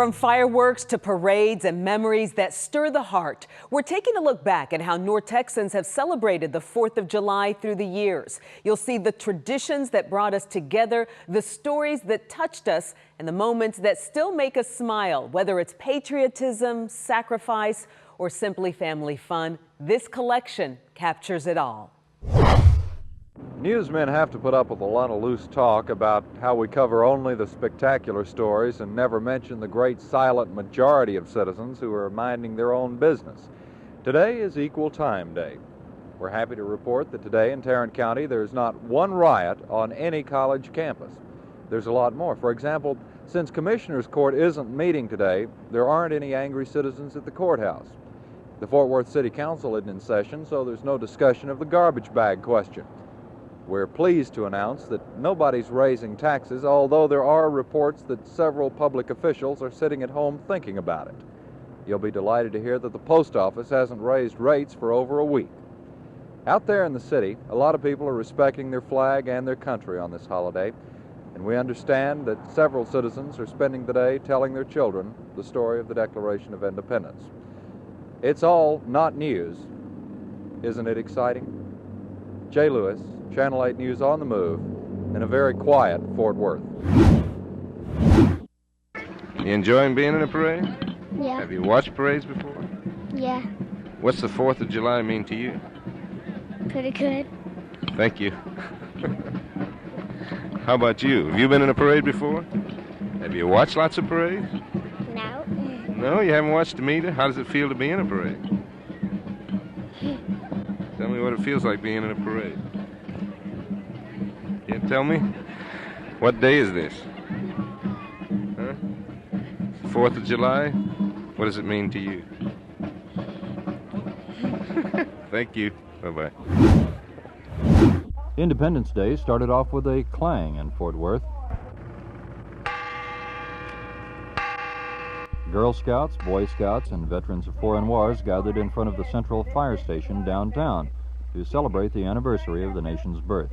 From fireworks to parades and memories that stir the heart, we're taking a look back at how North Texans have celebrated the 4th of July through the years. You'll see the traditions that brought us together, the stories that touched us, and the moments that still make us smile. Whether it's patriotism, sacrifice, or simply family fun, this collection captures it all. Newsmen have to put up with a lot of loose talk about how we cover only the spectacular stories and never mention the great silent majority of citizens who are minding their own business. Today is Equal Time Day. We're happy to report that today in Tarrant County there's not one riot on any college campus. There's a lot more. For example, since Commissioner's Court isn't meeting today, there aren't any angry citizens at the courthouse. The Fort Worth City Council isn't in session, so there's no discussion of the garbage bag question. We're pleased to announce that nobody's raising taxes, although there are reports that several public officials are sitting at home thinking about it. You'll be delighted to hear that the post office hasn't raised rates for over a week. Out there in the city, a lot of people are respecting their flag and their country on this holiday, and we understand that several citizens are spending the day telling their children the story of the Declaration of Independence. It's all not news. Isn't it exciting? Jay Lewis, Channel 8 News on the Move, in a very quiet Fort Worth. You enjoying being in a parade? Yeah. Have you watched parades before? Yeah. What's the 4th of July mean to you? Pretty good. Thank you. How about you? Have you been in a parade before? Have you watched lots of parades? No. No, you haven't watched them either? How does it feel to be in a parade? Tell me what it feels like being in a parade. Can't tell me? What day is this? Huh? 4th of July? What does it mean to you? Thank you. Bye-bye. Independence Day started off with a clang in Fort Worth. Girl Scouts, Boy Scouts, and veterans of foreign wars gathered in front of the Central Fire Station downtown to celebrate the anniversary of the nation's birth.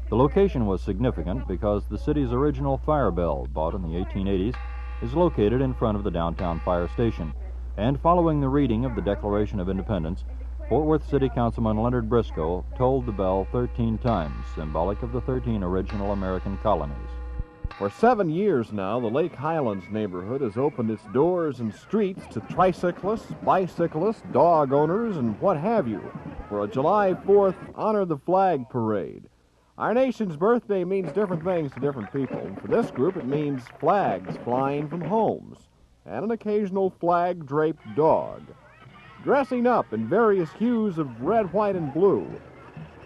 The location was significant because the city's original fire bell, bought in the 1880s, is located in front of the downtown fire station. And following the reading of the Declaration of Independence, Fort Worth City Councilman Leonard Briscoe tolled the bell 13 times, symbolic of the 13 original American colonies. For 7 years now, the Lake Highlands neighborhood has opened its doors and streets to tricyclists, bicyclists, dog owners, and what have you, for a July 4th Honor the Flag parade. Our nation's birthday means different things to different people. For this group, it means flags flying from homes and an occasional flag-draped dog. Dressing up in various hues of red, white, and blue,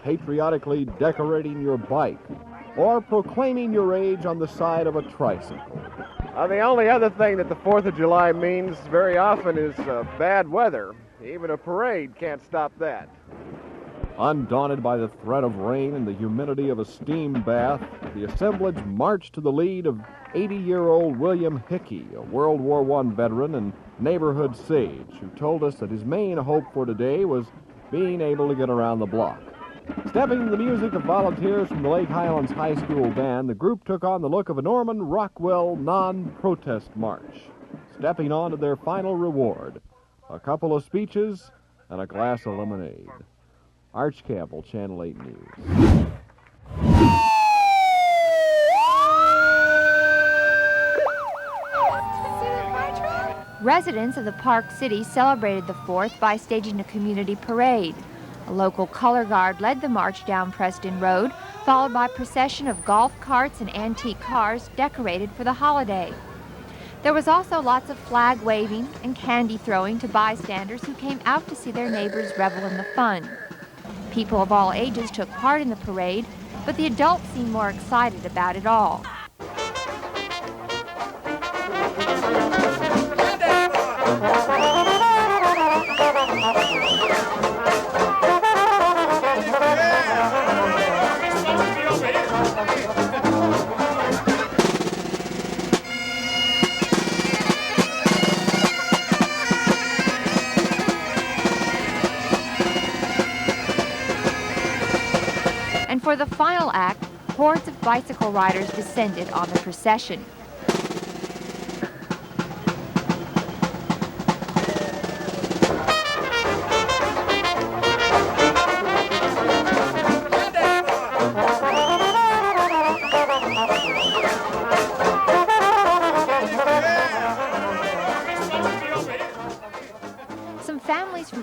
patriotically decorating your bike, or proclaiming your age on the side of a tricycle. The only other thing that the 4th of July means very often is bad weather. Even a parade can't stop that. Undaunted by the threat of rain and the humidity of a steam bath, the assemblage marched to the lead of 80-year-old William Hickey, a World War I veteran and neighborhood sage, who told us that his main hope for today was being able to get around the block. Stepping to the music of volunteers from the Lake Highlands High School band, the group took on the look of a Norman Rockwell non-protest march, stepping on to their final reward, a couple of speeches and a glass of lemonade. Arch Campbell, Channel 8 News. Residents of the Park City celebrated the 4th by staging a community parade. A local color guard led the march down Preston Road, followed by a procession of golf carts and antique cars decorated for the holiday. There was also lots of flag waving and candy throwing to bystanders who came out to see their neighbors revel in the fun. People of all ages took part in the parade, but the adults seemed more excited about it all. And for the final act, hordes of bicycle riders descended on the procession.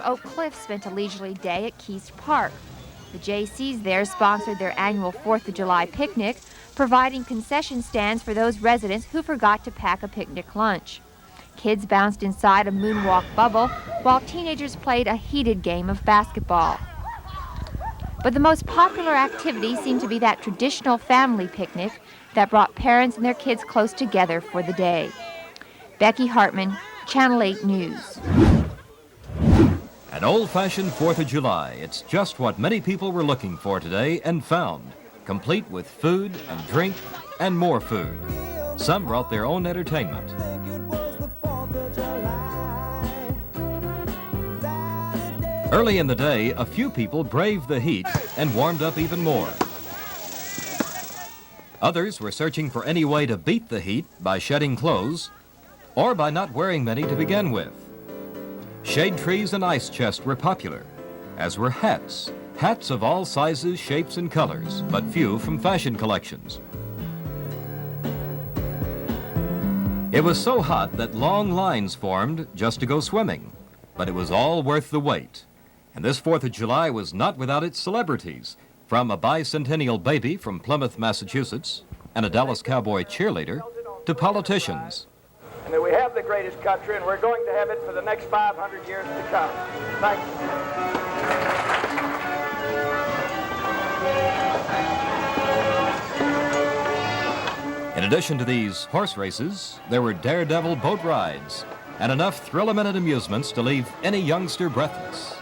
Oak Cliff spent a leisurely day at Keast Park. The Jaycees there sponsored their annual 4th of July picnic, providing concession stands for those residents who forgot to pack a picnic lunch. Kids bounced inside a moonwalk bubble, while teenagers played a heated game of basketball. But the most popular activity seemed to be that traditional family picnic that brought parents and their kids close together for the day. Becky Hartman, Channel 8 News. An old-fashioned 4th of July. It's just what many people were looking for today and found, complete with food and drink and more food. Some brought their own entertainment. Early in the day, a few people braved the heat and warmed up even more. Others were searching for any way to beat the heat by shedding clothes or by not wearing many to begin with. Shade trees and ice chests were popular, as were hats. Hats of all sizes, shapes, and colors, but few from fashion collections. It was so hot that long lines formed just to go swimming, but it was all worth the wait. And this 4th of July was not without its celebrities, from a bicentennial baby from Plymouth, Massachusetts, and a Dallas Cowboy cheerleader, to politicians. And that we have the greatest country, and we're going to have it for the next 500 years to come. Thank In addition to these horse races, there were daredevil boat rides and enough thrill-a-minute amusements to leave any youngster breathless.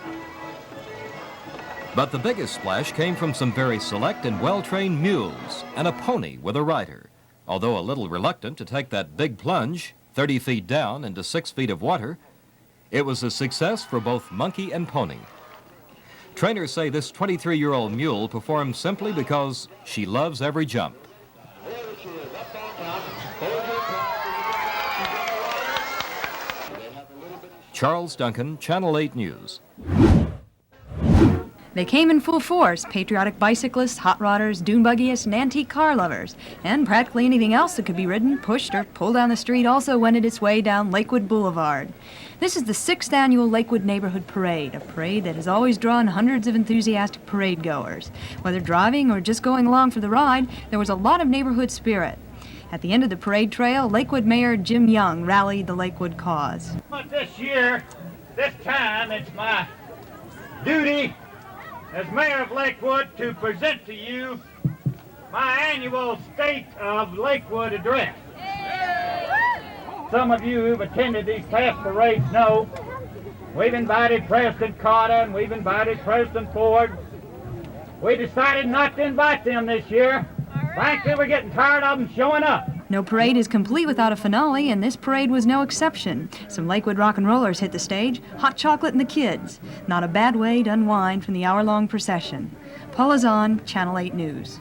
But the biggest splash came from some very select and well-trained mules and a pony with a rider. Although a little reluctant to take that big plunge, 30 feet down into 6 feet of water, it was a success for both monkey and pony. Trainers say this 23-year-old mule performed simply because she loves every jump. Charles Duncan, Channel 8 News. They came in full force, patriotic bicyclists, hot rodders, dune buggyists, and antique car lovers. And practically anything else that could be ridden, pushed, or pulled down the street also wended its way down Lakewood Boulevard. This is the 6th annual Lakewood Neighborhood Parade, a parade that has always drawn hundreds of enthusiastic parade goers. Whether driving or just going along for the ride, there was a lot of neighborhood spirit. At the end of the parade trail, Lakewood Mayor Jim Young rallied the Lakewood cause. But this time, it's my duty as mayor of Lakewood to present to you my annual State of Lakewood address. Some of you who've attended these past parades know we've invited President Carter and we've invited President Ford. We decided not to invite them this year. Frankly, we're getting tired of them showing up. No parade is complete without a finale, and this parade was no exception. Some Lakewood rock and rollers hit the stage, hot chocolate and the kids. Not a bad way to unwind from the hour-long procession. Paula Zahn, Channel 8 News.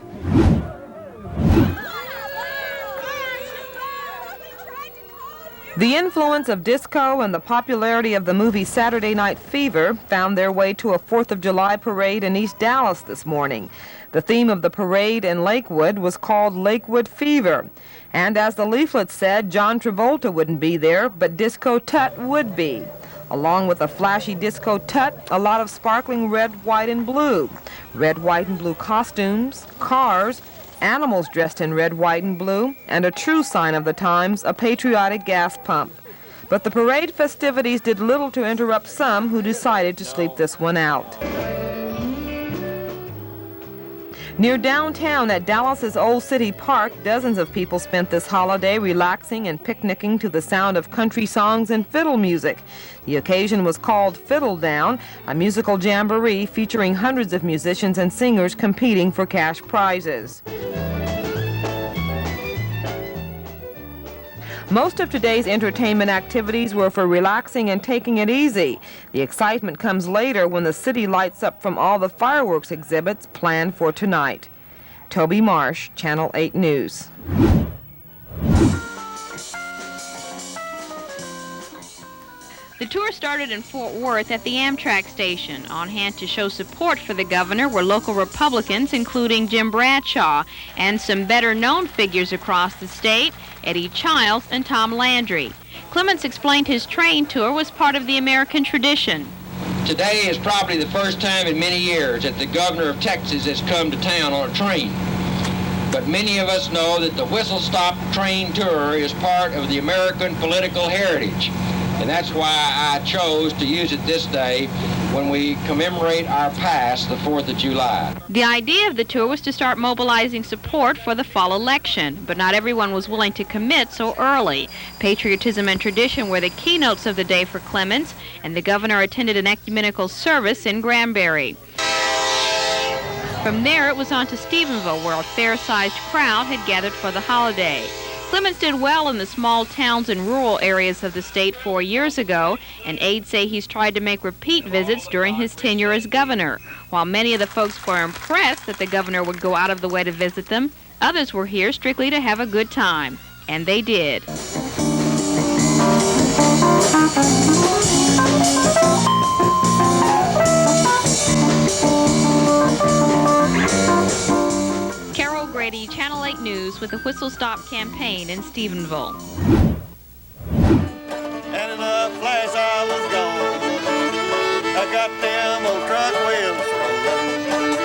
The influence of disco and the popularity of the movie Saturday Night Fever found their way to a 4th of July parade in East Dallas this morning. The theme of the parade in Lakewood was called Lakewood Fever. And as the leaflet said, John Travolta wouldn't be there, but Disco Tut would be. Along with a flashy Disco Tut, a lot of sparkling red, white, and blue. Red, white, and blue costumes, cars, animals dressed in red, white, and blue, and a true sign of the times, a patriotic gas pump. But the parade festivities did little to interrupt some who decided to sleep this one out. Near downtown at Dallas's Old City Park, dozens of people spent this holiday relaxing and picnicking to the sound of country songs and fiddle music. The occasion was called Fiddle Down, a musical jamboree featuring hundreds of musicians and singers competing for cash prizes. Most of today's entertainment activities were for relaxing and taking it easy. The excitement comes later when the city lights up from all the fireworks exhibits planned for tonight. Toby Marsh, Channel 8 News. The tour started in Fort Worth at the Amtrak station. On hand to show support for the governor were local Republicans, including Jim Bradshaw, and some better-known figures across the state, Eddie Childs and Tom Landry. Clements explained his train tour was part of the American tradition. Today is probably the first time in many years that the governor of Texas has come to town on a train. But many of us know that the Whistle Stop train tour is part of the American political heritage. And that's why I chose to use it this day when we commemorate our past, the 4th of July. The idea of the tour was to start mobilizing support for the fall election, but not everyone was willing to commit so early. Patriotism and tradition were the keynotes of the day for Clemens, and the governor attended an ecumenical service in Granbury. From there, it was on to Stephenville, where a fair-sized crowd had gathered for the holiday. Clemens did well in the small towns and rural areas of the state 4 years ago, and aides say he's tried to make repeat visits during his tenure as governor. While many of the folks were impressed that the governor would go out of the way to visit them, others were here strictly to have a good time. And they did. Carol Grady, Channel 8 News, with the Whistle Stop campaign in Stephenville. And in a flash I was gone. I got them old truck wheels rolling.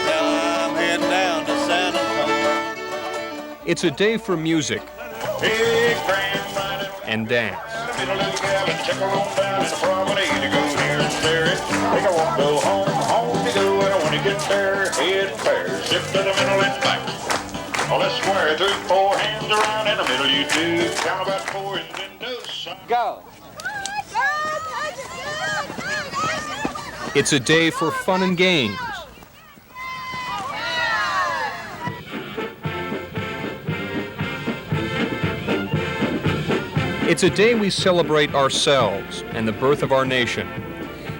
Now I'm heading down to San Antonio. It's a day for music and dance. Let's square through 4 hands around in the middle. You do count about 4 and then do some. Go. It's a day for fun and games. It's a day we celebrate ourselves and the birth of our nation.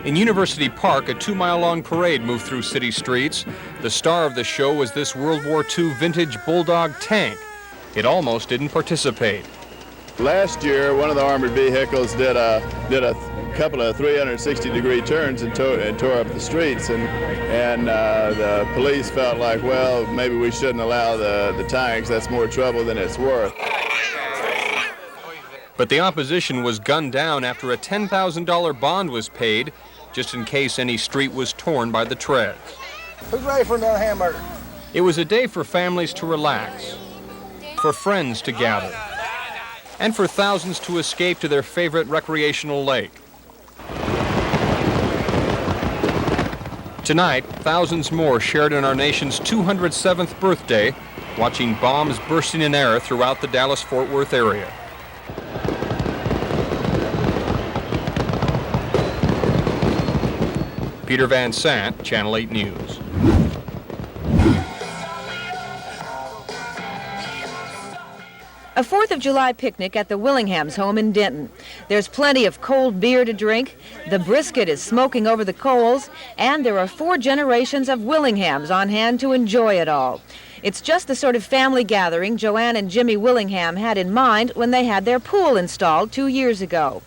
In University Park, a 2-mile-long parade moved through city streets. The star of the show was this World War II vintage Bulldog tank. It almost didn't participate. Last year, one of the armored vehicles did a couple of 360-degree turns and tore up the streets, and the police felt like, well, maybe we shouldn't allow the tanks. That's more trouble than it's worth. But the opposition was gunned down after a $10,000 bond was paid, just in case any street was torn by the treads. Who's ready for another hamburger? It was a day for families to relax, for friends to gather, and for thousands to escape to their favorite recreational lake. Tonight, thousands more shared in our nation's 207th birthday, watching bombs bursting in air throughout the Dallas-Fort Worth area. Peter Van Sant, Channel 8 News. A 4th of July picnic at the Willinghams' home in Denton. There's plenty of cold beer to drink, the brisket is smoking over the coals, and there are 4 generations of Willinghams on hand to enjoy it all. It's just the sort of family gathering Joanne and Jimmy Willingham had in mind when they had their pool installed 2 years ago.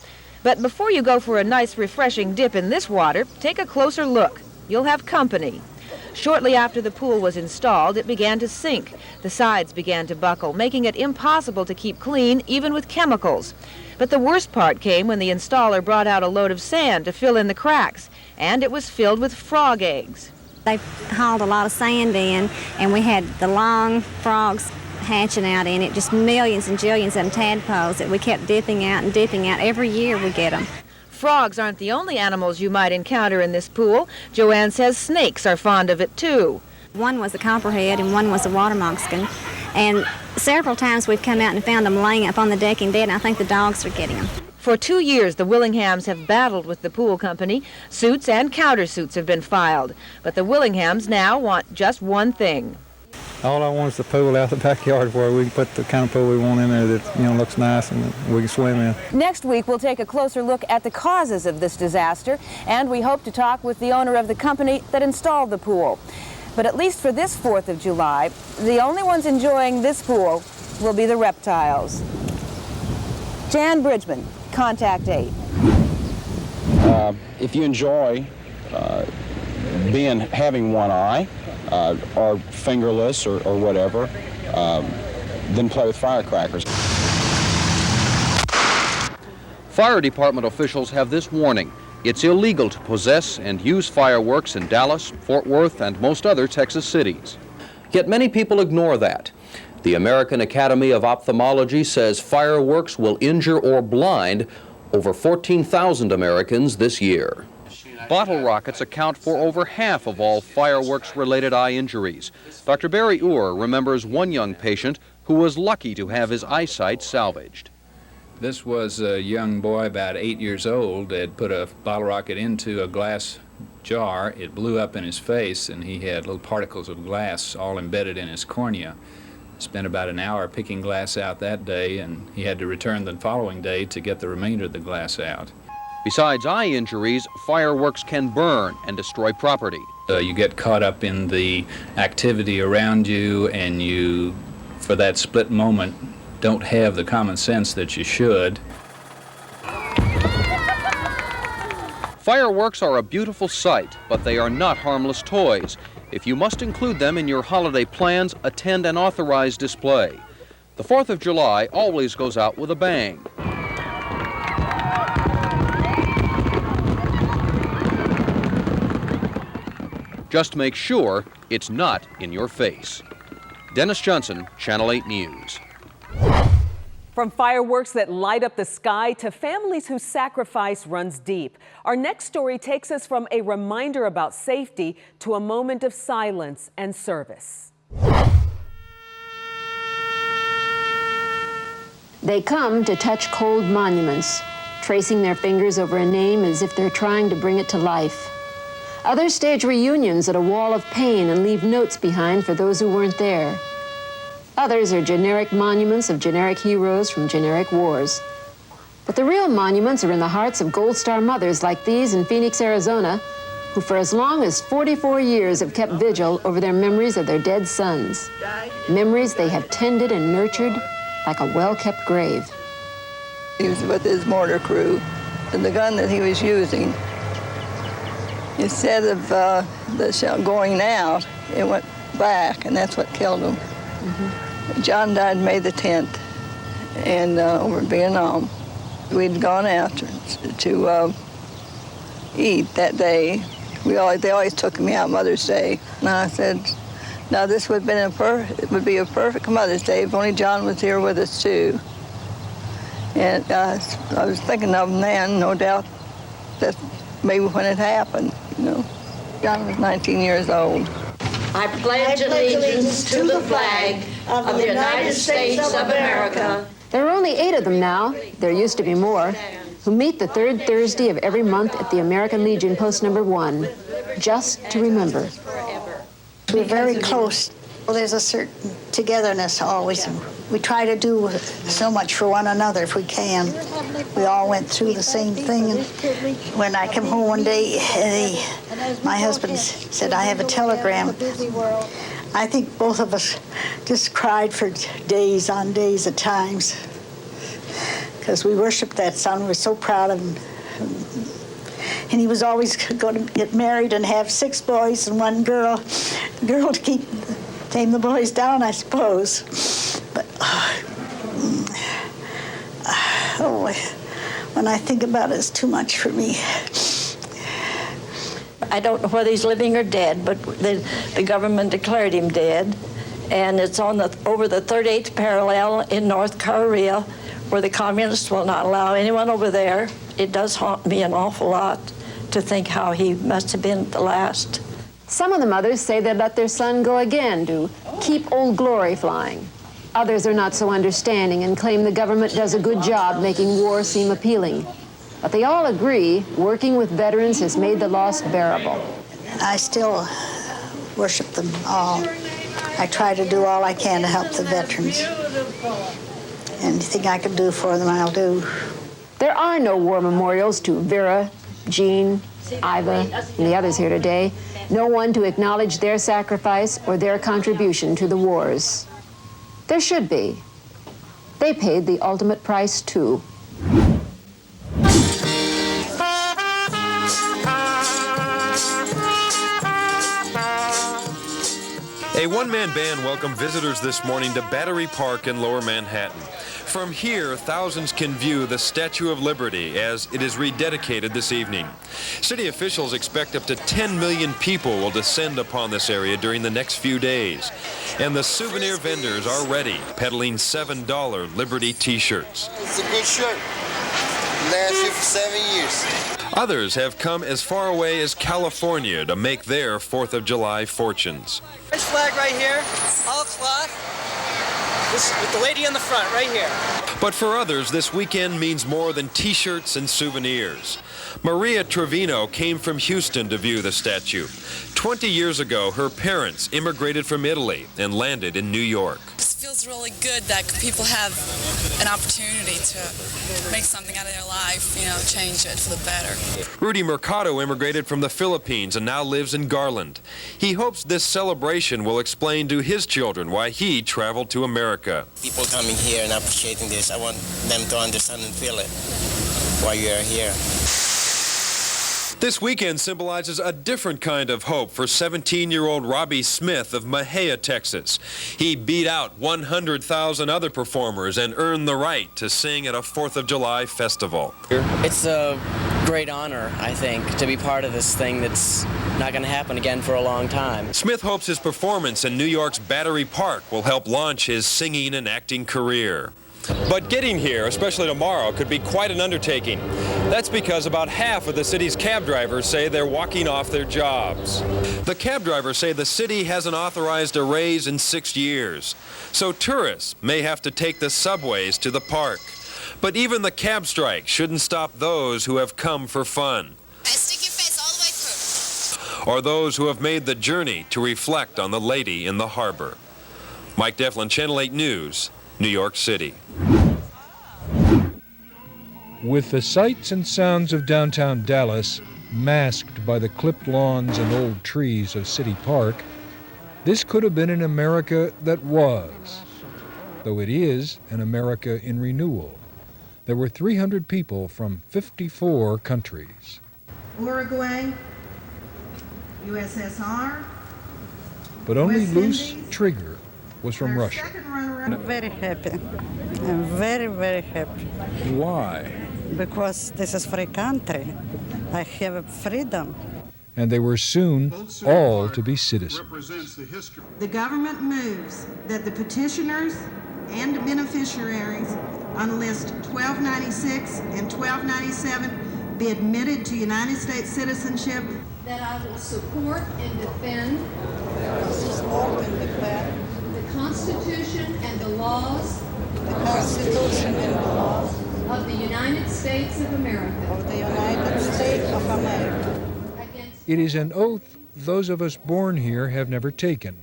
But before you go for a nice, refreshing dip in this water, take a closer look. You'll have company. Shortly after the pool was installed, it began to sink. The sides began to buckle, making it impossible to keep clean, even with chemicals. But the worst part came when the installer brought out a load of sand to fill in the cracks, and it was filled with frog eggs. They hauled a lot of sand in, and we had the long frogs hatching out in it, just millions and jillions of them tadpoles that we kept dipping out and dipping out. Every year we get them. Frogs aren't the only animals you might encounter in this pool. Joanne says snakes are fond of it too. One was a copperhead and one was a water moccasin. And several times we've come out and found them laying up on the decking dead, and I think the dogs are getting them. For 2 years, the Willinghams have battled with the pool company. Suits and countersuits have been filed. But the Willinghams now want just one thing. All I want is the pool out the backyard where we can put the kind of pool we want in there that, looks nice and we can swim in. Next week, we'll take a closer look at the causes of this disaster, and we hope to talk with the owner of the company that installed the pool. But at least for this 4th of July, the only ones enjoying this pool will be the reptiles. Jan Bridgman, Contact 8. If you enjoy having one eye, or fingerless or whatever, then play with firecrackers. Fire department officials have this warning. It's illegal to possess and use fireworks in Dallas, Fort Worth, and most other Texas cities. Yet many people ignore that. The American Academy of Ophthalmology says fireworks will injure or blind over 14,000 Americans this year. Bottle rockets account for over half of all fireworks-related eye injuries. Dr. Barry Uhr remembers one young patient who was lucky to have his eyesight salvaged. This was a young boy about 8 years old that put a bottle rocket into a glass jar. It blew up in his face, and he had little particles of glass all embedded in his cornea. Spent about an hour picking glass out that day, and he had to return the following day to get the remainder of the glass out. Besides eye injuries, fireworks can burn and destroy property. You get caught up in the activity around you, and you, for that split moment, don't have the common sense that you should. Fireworks are a beautiful sight, but they are not harmless toys. If you must include them in your holiday plans, attend an authorized display. The 4th of July always goes out with a bang. Just make sure it's not in your face. Dennis Johnson, Channel 8 News. From fireworks that light up the sky to families whose sacrifice runs deep. Our next story takes us from a reminder about safety to a moment of silence and service. They come to touch cold monuments, tracing their fingers over a name as if they're trying to bring it to life. Others stage reunions at a wall of pain and leave notes behind for those who weren't there. Others are generic monuments of generic heroes from generic wars. But the real monuments are in the hearts of Gold Star mothers like these in Phoenix, Arizona, who for as long as 44 years have kept vigil over their memories of their dead sons. Memories they have tended and nurtured like a well-kept grave. He was with his mortar crew, and the gun that he was using, instead of the shell going out, it went back, and that's what killed him. John died May the 10th, and over in Vietnam. We'd gone out to eat that day. They always took me out Mother's Day, and I said, "Now this would be a perfect Mother's Day if only John was here with us too." And I was thinking of him then, no doubt that maybe when it happened, you know. John was 19 years old. I pledge allegiance to the flag of the United States of America. There are only 8 of them now. There used to be more, who meet the 3rd Thursday of every month at the American Legion Post number 1, just to remember. We're very close. Well, there's a certain togetherness always. We try to do so much for one another if we can. We all went through the same thing. And when I came home one day, my husband said, "I have a telegram." I think both of us just cried for days on days at times because we worshiped that son. We're so proud of him. And he was always going to get married and have 6 boys and 1 girl. The girl to tame the boys down, I suppose. But when I think about it, it's too much for me. I don't know whether he's living or dead, but the government declared him dead. And it's on over the 38th parallel in North Korea, where the communists will not allow anyone over there. It does haunt me an awful lot to think how he must have been at the last. Some of the mothers say they'd let their son go again to keep Old Glory flying. Others are not so understanding and claim the government does a good job making war seem appealing. But they all agree working with veterans has made the loss bearable. I still worship them all. I try to do all I can to help the veterans. Anything I can do for them, I'll do. There are no war memorials to Vera, Jean, Iva, and the others here today. No one to acknowledge their sacrifice or their contribution to the wars. There should be. They paid the ultimate price, too. A one-man band welcomed visitors this morning to Battery Park in Lower Manhattan. From here, thousands can view the Statue of Liberty as it is rededicated this evening. City officials expect up to 10 million people will descend upon this area during the next few days. And the souvenir vendors are ready, peddling $7 Liberty t-shirts. It's a good shirt. Last year for 7 years. Others have come as far away as California to make their 4th of July fortunes. This flag right here, all cloth. This, with the lady in the front, right here. But for others, this weekend means more than t-shirts and souvenirs. Maria Trevino came from Houston to view the statue. 20 years ago, her parents immigrated from Italy and landed in New York. It feels really good that people have an opportunity to make something out of their life, you know, change it for the better. Rudy Mercado immigrated from the Philippines and now lives in Garland. He hopes this celebration will explain to his children why he traveled to America. People coming here and appreciating this, I want them to understand and feel it while you are here. This weekend symbolizes a different kind of hope for 17-year-old Robbie Smith of Mahia, Texas. He beat out 100,000 other performers and earned the right to sing at a 4th of July festival. It's a great honor, I think, to be part of this thing that's not going to happen again for a long time. Smith hopes his performance in New York's Battery Park will help launch his singing and acting career. But getting here, especially tomorrow, could be quite an undertaking. That's because about half of the city's cab drivers say they're walking off their jobs. The cab drivers say the city hasn't authorized a raise in 6 years, so tourists may have to take the subways to the park. But even the cab strike shouldn't stop those who have come for fun. Stick your face all the way through. Or those who have made the journey to reflect on the lady in the harbor. Mike Deflin, Channel 8 News, New York City. With the sights and sounds of downtown Dallas masked by the clipped lawns and old trees of City Park, this could have been an America that was, though it is an America in renewal. There were 300 people from 54 countries. Uruguay, USSR, But only West Loose Indies. Trigger was from Russia. I'm very happy. I'm very, very happy. Why? Because this is free country. I have freedom. And they were soon all to be citizens. The government moves that the petitioners and beneficiaries on list 1296 and 1297 be admitted to United States citizenship. That I will support and defend the Constitution and the laws of the United States of America. It is an oath those of us born here have never taken,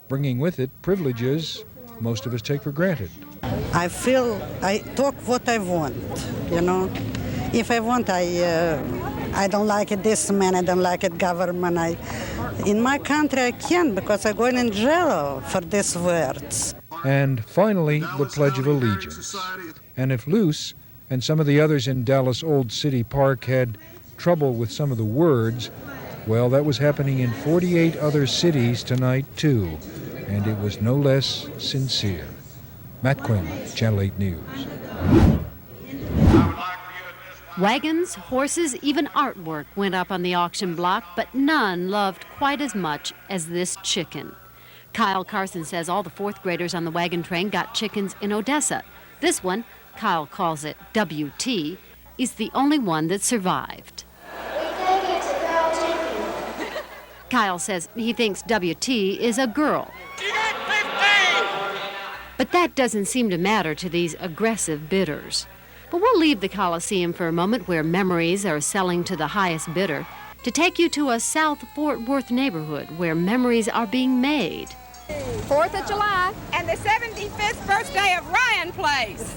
bringing with it privileges most of us take for granted. I feel I talk what I want, you know. If I want, I don't like it this man, I don't like it government. In my country I can because I'm going in jail for these words. And finally, the Pledge of Allegiance. And if Luce and some of the others in Dallas Old City Park had trouble with some of the words, well, that was happening in 48 other cities tonight, too. And it was no less sincere. Matt Quinn, Channel 8 News. Wagons, horses, even artwork went up on the auction block, but none loved quite as much as this chicken. Kyle Carson says all the fourth graders on the wagon train got chickens in Odessa. This one, Kyle calls it WT, is the only one that survived. Kyle says he thinks WT is a girl. But that doesn't seem to matter to these aggressive bidders. But we'll leave the Coliseum for a moment where memories are selling to the highest bidder to take you to a South Fort Worth neighborhood where memories are being made. 4th of July and the 75th birthday of Ryan Place.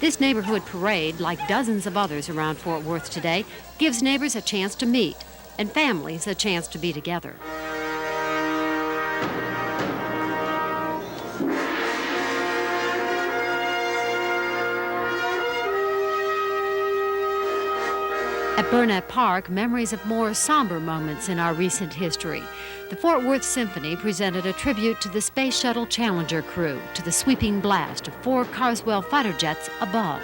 This neighborhood parade, like dozens of others around Fort Worth today, gives neighbors a chance to meet and families a chance to be together. A At Burnett Park, memories of more somber moments in our recent history. The Fort Worth Symphony presented a tribute to the Space Shuttle Challenger crew to the sweeping blast of 4 Carswell fighter jets above.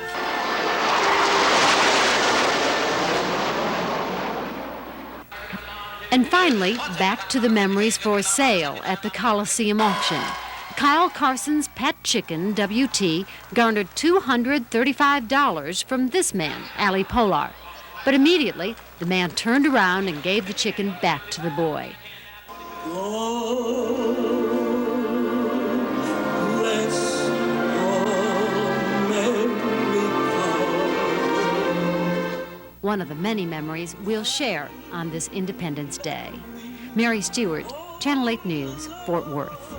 And finally, back to the memories for sale at the Coliseum auction. Kyle Carson's pet chicken, WT, garnered $235 from this man, Allie Polar. But immediately, the man turned around and gave the chicken back to the boy. One of the many memories we'll share on this Independence Day. Mary Stewart, Channel 8 News, Fort Worth.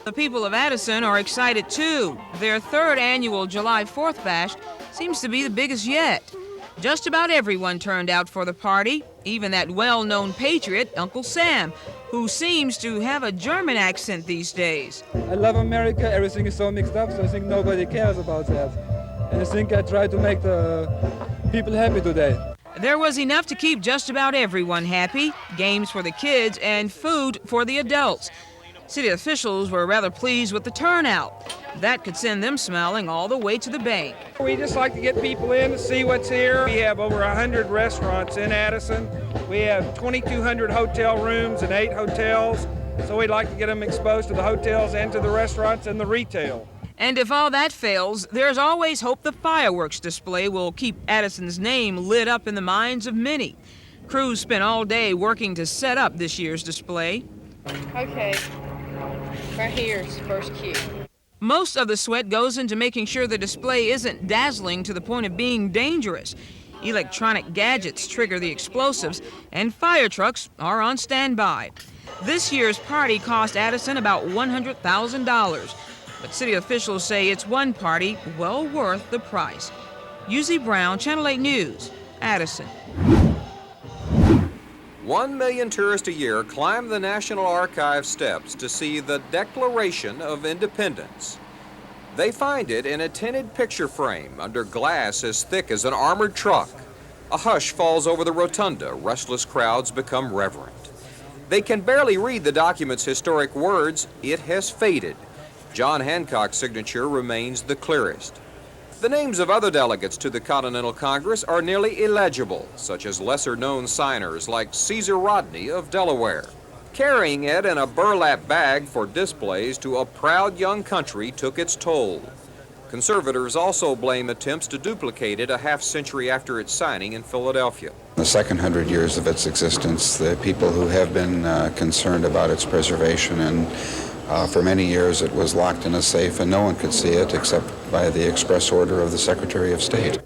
The people of Addison are excited too. Their 3rd annual July 4th bash seems to be the biggest yet. Just about everyone turned out for the party, even that well-known patriot, Uncle Sam, who seems to have a German accent these days. I love America. Everything is so mixed up, so I think nobody cares about that. And I think I try to make the people happy today. There was enough to keep just about everyone happy, games for the kids and food for the adults. City officials were rather pleased with the turnout. That could send them smiling all the way to the bank. We just like to get people in to see what's here. We have over 100 restaurants in Addison. We have 2,200 hotel rooms and 8 hotels. So we'd like to get them exposed to the hotels and to the restaurants and the retail. And if all that fails, there's always hope the fireworks display will keep Addison's name lit up in the minds of many. Crews spent all day working to set up this year's display. Okay, right here's first cue. Most of the sweat goes into making sure the display isn't dazzling to the point of being dangerous. Electronic gadgets trigger the explosives, and fire trucks are on standby. This year's party cost Addison about $100,000. But city officials say it's one party well worth the price. Yuzi Brown, Channel 8 News, Addison. 1 million tourists a year climb the National Archives steps to see the Declaration of Independence. They find it in a tinted picture frame under glass as thick as an armored truck. A hush falls over the rotunda. Restless crowds become reverent. They can barely read the document's historic words, "It has faded." John Hancock's signature remains the clearest. The names of other delegates to the Continental Congress are nearly illegible, such as lesser-known signers like Caesar Rodney of Delaware. Carrying it in a burlap bag for displays to a proud young country took its toll. Conservators also blame attempts to duplicate it a half-century after its signing in Philadelphia. The second 100 years of its existence, the people who have been concerned about its preservation, and for many years it was locked in a safe and no one could see it except by the express order of the Secretary of State.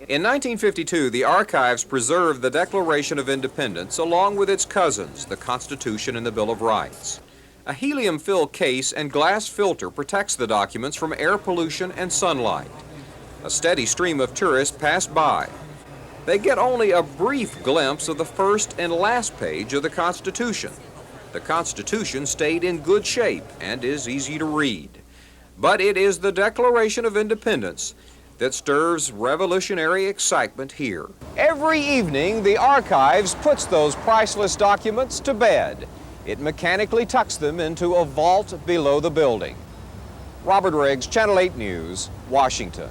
In 1952, the archives preserved the Declaration of Independence along with its cousins, the Constitution and the Bill of Rights. A helium-filled case and glass filter protects the documents from air pollution and sunlight. A steady stream of tourists pass by. They get only a brief glimpse of the first and last page of the Constitution. The Constitution stayed in good shape and is easy to read. But it is the Declaration of Independence that stirs revolutionary excitement here. Every evening, the archives puts those priceless documents to bed. It mechanically tucks them into a vault below the building. Robert Riggs, Channel 8 News, Washington.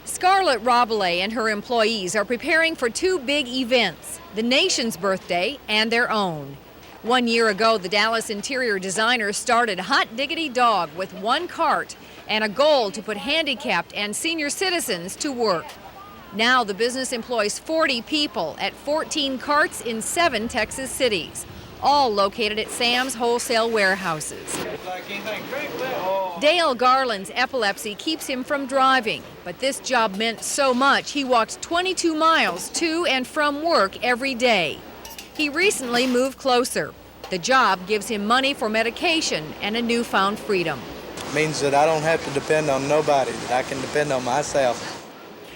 Scarlett Robillay and her employees are preparing for 2 big events, the nation's birthday and their own. 1 year ago, the Dallas interior designer started Hot Diggity Dog with 1 cart and a goal to put handicapped and senior citizens to work. Now the business employs 40 people at 14 carts in 7 Texas cities, all located at Sam's wholesale warehouses. Dale Garland's epilepsy keeps him from driving, but this job meant so much he walks 22 miles to and from work every day. He recently moved closer. The job gives him money for medication and a newfound freedom. It means that I don't have to depend on nobody, that I can depend on myself.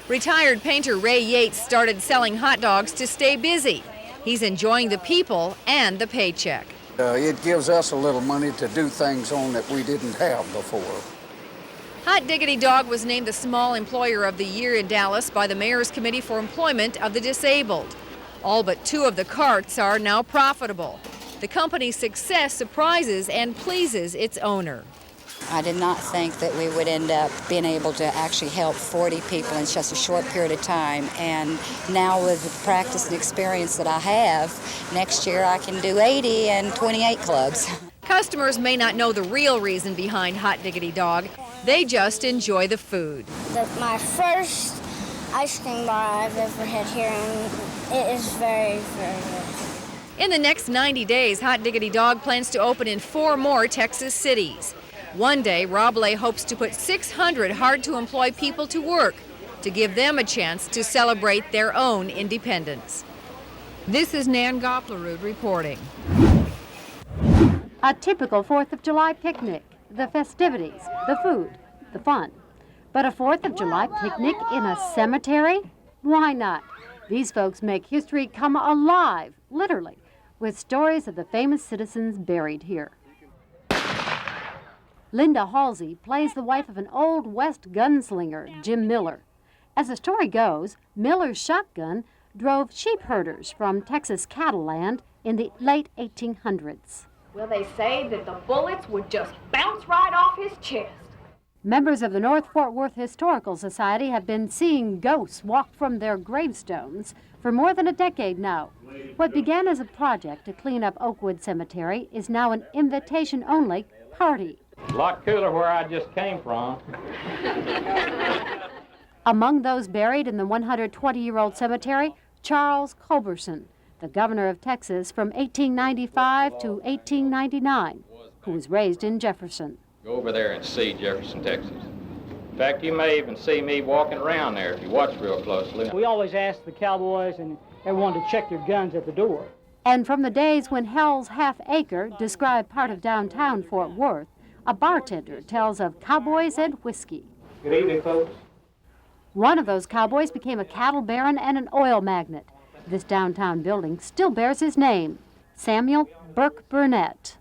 Retired painter Ray Yates started selling hot dogs to stay busy. He's enjoying the people and the paycheck. It gives us a little money to do things on that we didn't have before. Hot Diggity Dog was named the Small Employer of the Year in Dallas by the Mayor's Committee for Employment of the Disabled. All but 2 of the carts are now profitable. The company's success surprises and pleases its owner. I did not think that we would end up being able to actually help 40 people in just a short period of time. And now with the practice and experience that I have, next year I can do 80 and 28 clubs. Customers may not know the real reason behind Hot Diggity Dog. They just enjoy the food. My first ice cream bar I've ever had here, and it is very, very good. In the next 90 days, Hot Diggity Dog plans to open in 4 more Texas cities. One day, Rabelais hopes to put 600 hard-to-employ people to work to give them a chance to celebrate their own independence. This is Nan Goplerud reporting. A typical 4th of July picnic, the festivities, the food, the fun. But a 4th of July picnic in a cemetery? Why not? These folks make history come alive, literally, with stories of the famous citizens buried here. Linda Halsey plays the wife of an Old West gunslinger, Jim Miller. As the story goes, Miller's shotgun drove sheep herders from Texas cattle land in the late 1800s. Well, they say that the bullets would just bounce right off his chest. Members of the North Fort Worth Historical Society have been seeing ghosts walk from their gravestones for more than a decade now. What began as a project to clean up Oakwood Cemetery is now an invitation-only party. A lot cooler where I just came from. Among those buried in the 120-year-old cemetery, Charles Culberson, the governor of Texas from 1895 to 1899, who was raised in Jefferson. Go over there and see Jefferson, Texas. In fact, you may even see me walking around there if you watch real closely. We always ask the cowboys and everyone to check their guns at the door. And from the days when Hell's Half Acre described part of downtown Fort Worth, a bartender tells of cowboys and whiskey. Good evening, folks. One of those cowboys became a cattle baron and an oil magnate. This downtown building still bears his name, Samuel Burke Burnett.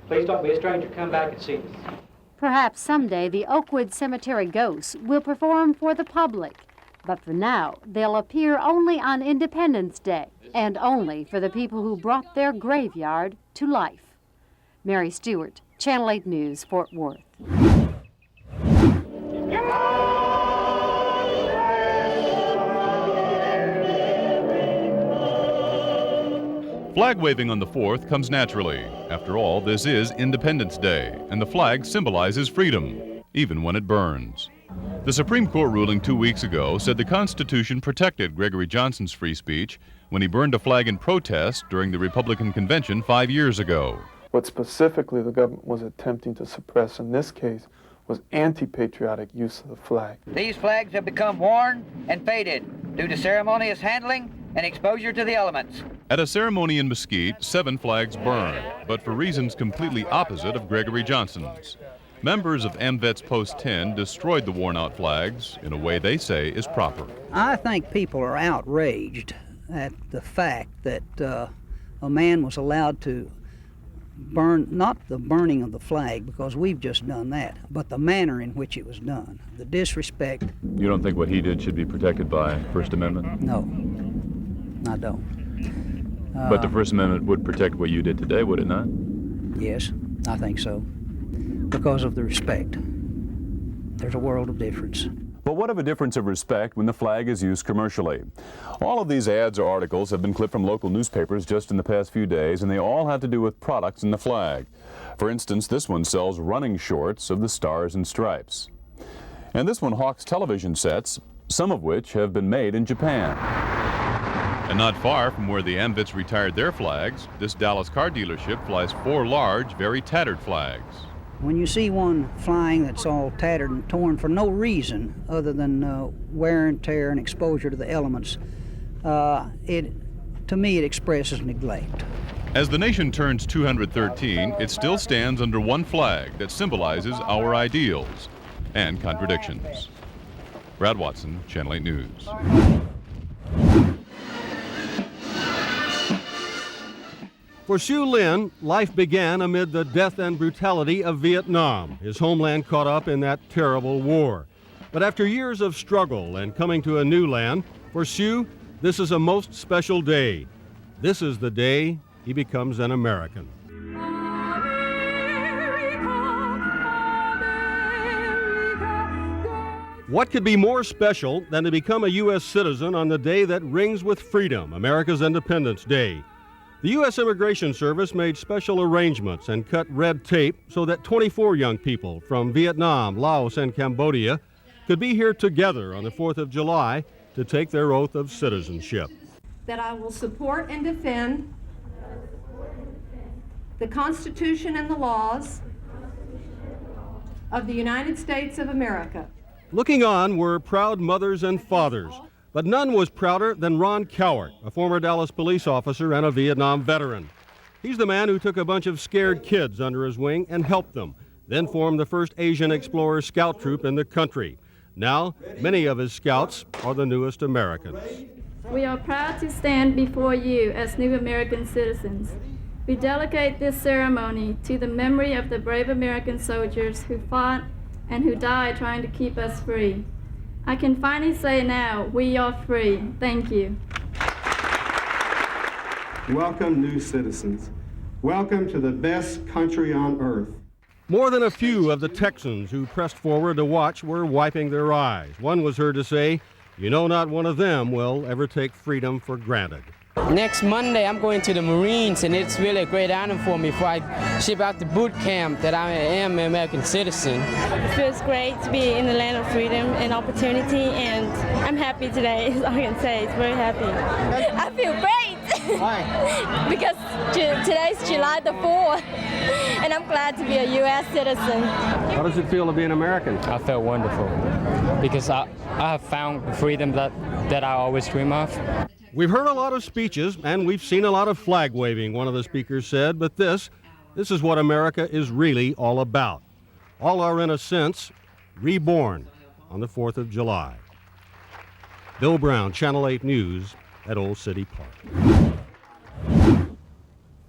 Please don't be a stranger. Come back and see us. Perhaps someday the Oakwood Cemetery ghosts will perform for the public. But for now, they'll appear only on Independence Day, and only for the people who brought their graveyard to life. Mary Stewart, Channel 8 News, Fort Worth. Flag waving on the 4th comes naturally. After all, this is Independence Day, and the flag symbolizes freedom, even when it burns. The Supreme Court ruling 2 weeks ago said the Constitution protected Gregory Johnson's free speech when he burned a flag in protest during the Republican convention 5 years ago. What specifically the government was attempting to suppress in this case was anti-patriotic use of the flag. These flags have become worn and faded due to ceremonious handling and exposure to the elements. At a ceremony in Mesquite, 7 flags burned, but for reasons completely opposite of Gregory Johnson's. Members of AMVETS Post 10 destroyed the worn-out flags in a way they say is proper. I think people are outraged at the fact that a man was allowed to burn, not the burning of the flag, because we've just done that, but the manner in which it was done, the disrespect. You don't think what he did should be protected by First Amendment? No, I don't. But the First Amendment would protect what you did today, would it not? Yes, I think so, because of the respect. There's a world of difference. But what of a difference of respect when the flag is used commercially? All of these ads or articles have been clipped from local newspapers just in the past few days, and they all have to do with products in the flag. For instance, this one sells running shorts of the Stars and Stripes. And this one hawks television sets, some of which have been made in Japan. And not far from where the AMVETS retired their flags, this Dallas car dealership flies 4 large, very tattered flags. When you see one flying that's all tattered and torn for no reason other than wear and tear and exposure to the elements, to me it expresses neglect. As the nation turns 213, it still stands under one flag that symbolizes our ideals and contradictions. Brad Watson, Channel 8 News. For Shu Lin, life began amid the death and brutality of Vietnam, his homeland caught up in that terrible war. But after years of struggle and coming to a new land, for Shu, this is a most special day. This is the day he becomes an American. What could be more special than to become a U.S. citizen on the day that rings with freedom, America's Independence Day? The U.S. Immigration Service made special arrangements and cut red tape so that 24 young people from Vietnam, Laos, and Cambodia could be here together on the 4th of July to take their oath of citizenship. That I will support and defend the Constitution and the laws of the United States of America. Looking on were proud mothers and fathers, but none was prouder than Ron Cowart, a former Dallas police officer and a Vietnam veteran. He's the man who took a bunch of scared kids under his wing and helped them, then formed the first Asian Explorer Scout troop in the country. Now, many of his scouts are the newest Americans. We are proud to stand before you as new American citizens. We dedicate this ceremony to the memory of the brave American soldiers who fought and who died trying to keep us free. I can finally say now, we are free. Thank you. Welcome, new citizens. Welcome to the best country on earth. More than a few of the Texans who pressed forward to watch were wiping their eyes. One was heard to say, "You know, not one of them will ever take freedom for granted." Next Monday, I'm going to the Marines, and it's really a great honor for me before I ship out to boot camp that I am an American citizen. It feels great to be in the land of freedom and opportunity, and I'm happy today, as I can say. It's very happy. I feel great. Why? Because today's July the 4th, and I'm glad to be a U.S. citizen. How does it feel to be an American? I felt wonderful because I have found the freedom that I always dream of. We've heard a lot of speeches and we've seen a lot of flag waving, one of the speakers said, but this is what America is really all about. All are, in a sense, reborn on the 4th of July. Bill Brown, Channel 8 News at Old City Park.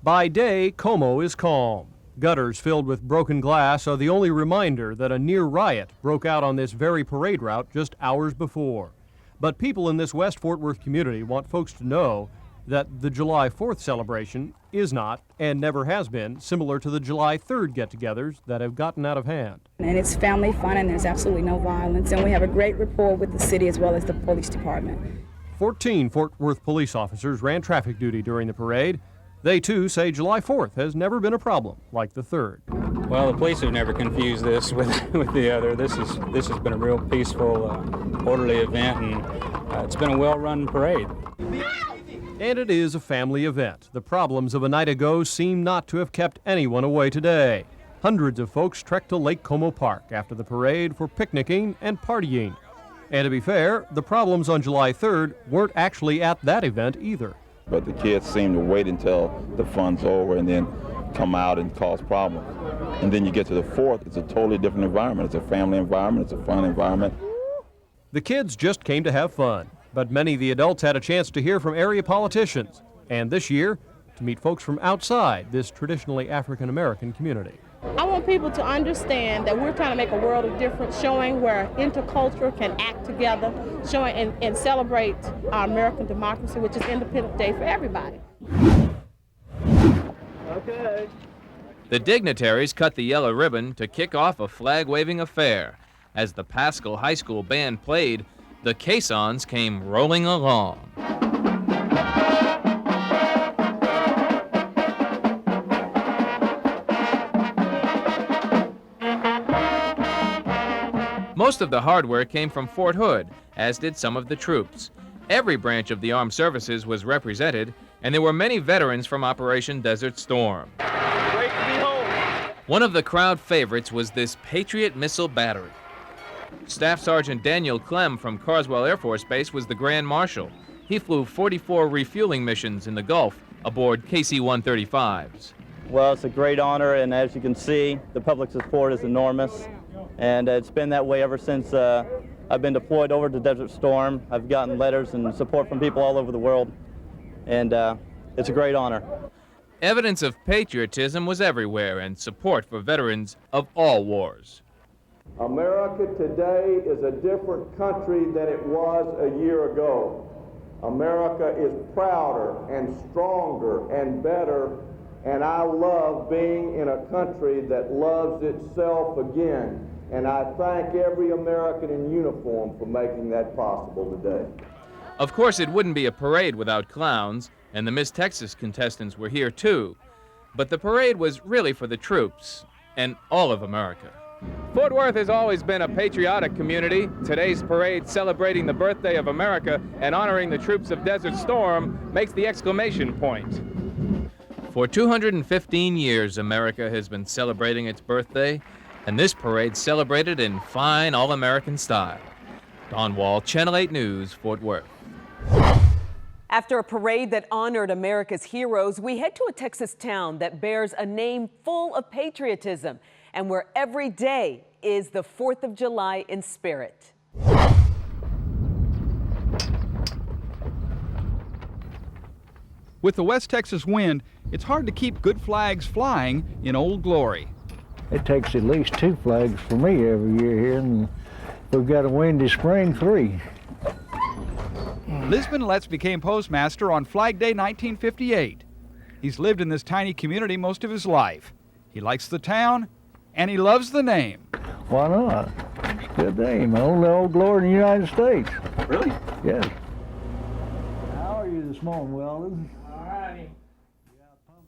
By day, Como is calm. Gutters filled with broken glass are the only reminder that a near riot broke out on this very parade route just hours before. But people in this West Fort Worth community want folks to know that the July 4th celebration is not, and never has been, similar to the July 3rd get-togethers that have gotten out of hand. And it's family fun, and there's absolutely no violence, and we have a great rapport with the city as well as the police department. 14 Fort Worth police officers ran traffic duty during the parade. They, too, say July 4th has never been a problem like the 3rd. Well, the police have never confused this with the other. This has been a real peaceful, orderly event, and it's been a well-run parade. And it is a family event. The problems of a night ago seem not to have kept anyone away today. Hundreds of folks trekked to Lake Como Park after the parade for picnicking and partying. And to be fair, the problems on July 3rd weren't actually at that event either. But the kids seem to wait until the fun's over and then come out and cause problems. And then you get to the 4th, it's a totally different environment. It's a family environment, it's a fun environment. The kids just came to have fun, but many of the adults had a chance to hear from area politicians, and this year, to meet folks from outside this traditionally African-American community. I want people to understand that we're trying to make a world of difference, showing where interculture can act together, showing and celebrate our American democracy, which is Independence Day for everybody. Okay. The dignitaries cut the yellow ribbon to kick off a flag-waving affair. As the Pascal High School band played, the caissons came rolling along. Most of the hardware came from Fort Hood, as did some of the troops. Every branch of the armed services was represented, and there were many veterans from Operation Desert Storm. Great to be home. One of the crowd favorites was this Patriot missile battery. Staff Sergeant Daniel Clem from Carswell Air Force Base was the Grand Marshal. He flew 44 refueling missions in the Gulf aboard KC-135s. Well, it's a great honor, and as you can see, the public support is enormous, and it's been that way ever since I've been deployed over to Desert Storm. I've gotten letters and support from people all over the world, and it's a great honor. Evidence of patriotism was everywhere and support for veterans of all wars. America today is a different country than it was a year ago. America is prouder and stronger and better, and I love being in a country that loves itself again. And I thank every American in uniform for making that possible today. Of course, it wouldn't be a parade without clowns, and the Miss Texas contestants were here too. But the parade was really for the troops and all of America. Fort Worth has always been a patriotic community. Today's parade celebrating the birthday of America and honoring the troops of Desert Storm makes the exclamation point. For 215 years, America has been celebrating its birthday, and this parade celebrated in fine all-American style. Don Wall, Channel 8 News, Fort Worth. After a parade that honored America's heroes, we head to a Texas town that bears a name full of patriotism and where every day is the 4th of July in spirit. With the West Texas wind, it's hard to keep good flags flying in Old Glory. It takes at least 2 flags for me every year here, and we've got a windy spring, 3. Lisbon Letts became postmaster on Flag Day 1958. He's lived in this tiny community most of his life. He likes the town, and he loves the name. Why not? It's a good name. Only Old Glory in the United States. Really? Yes. How are you this morning, Weldon? All righty.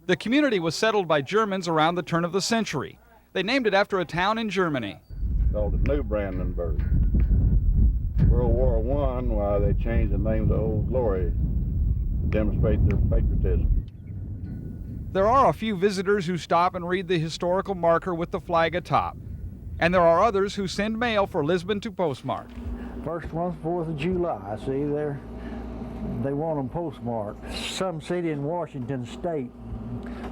The community was settled by Germans around the turn of the century. They named it after a town in Germany. Called it New Brandenburg. World War I, why they changed the name to Old Glory to demonstrate their patriotism. There are a few visitors who stop and read the historical marker with the flag atop. And there are others who send mail for Lisbon to postmark. First one's 4th of July. See there? They want them postmarked. Some city in Washington State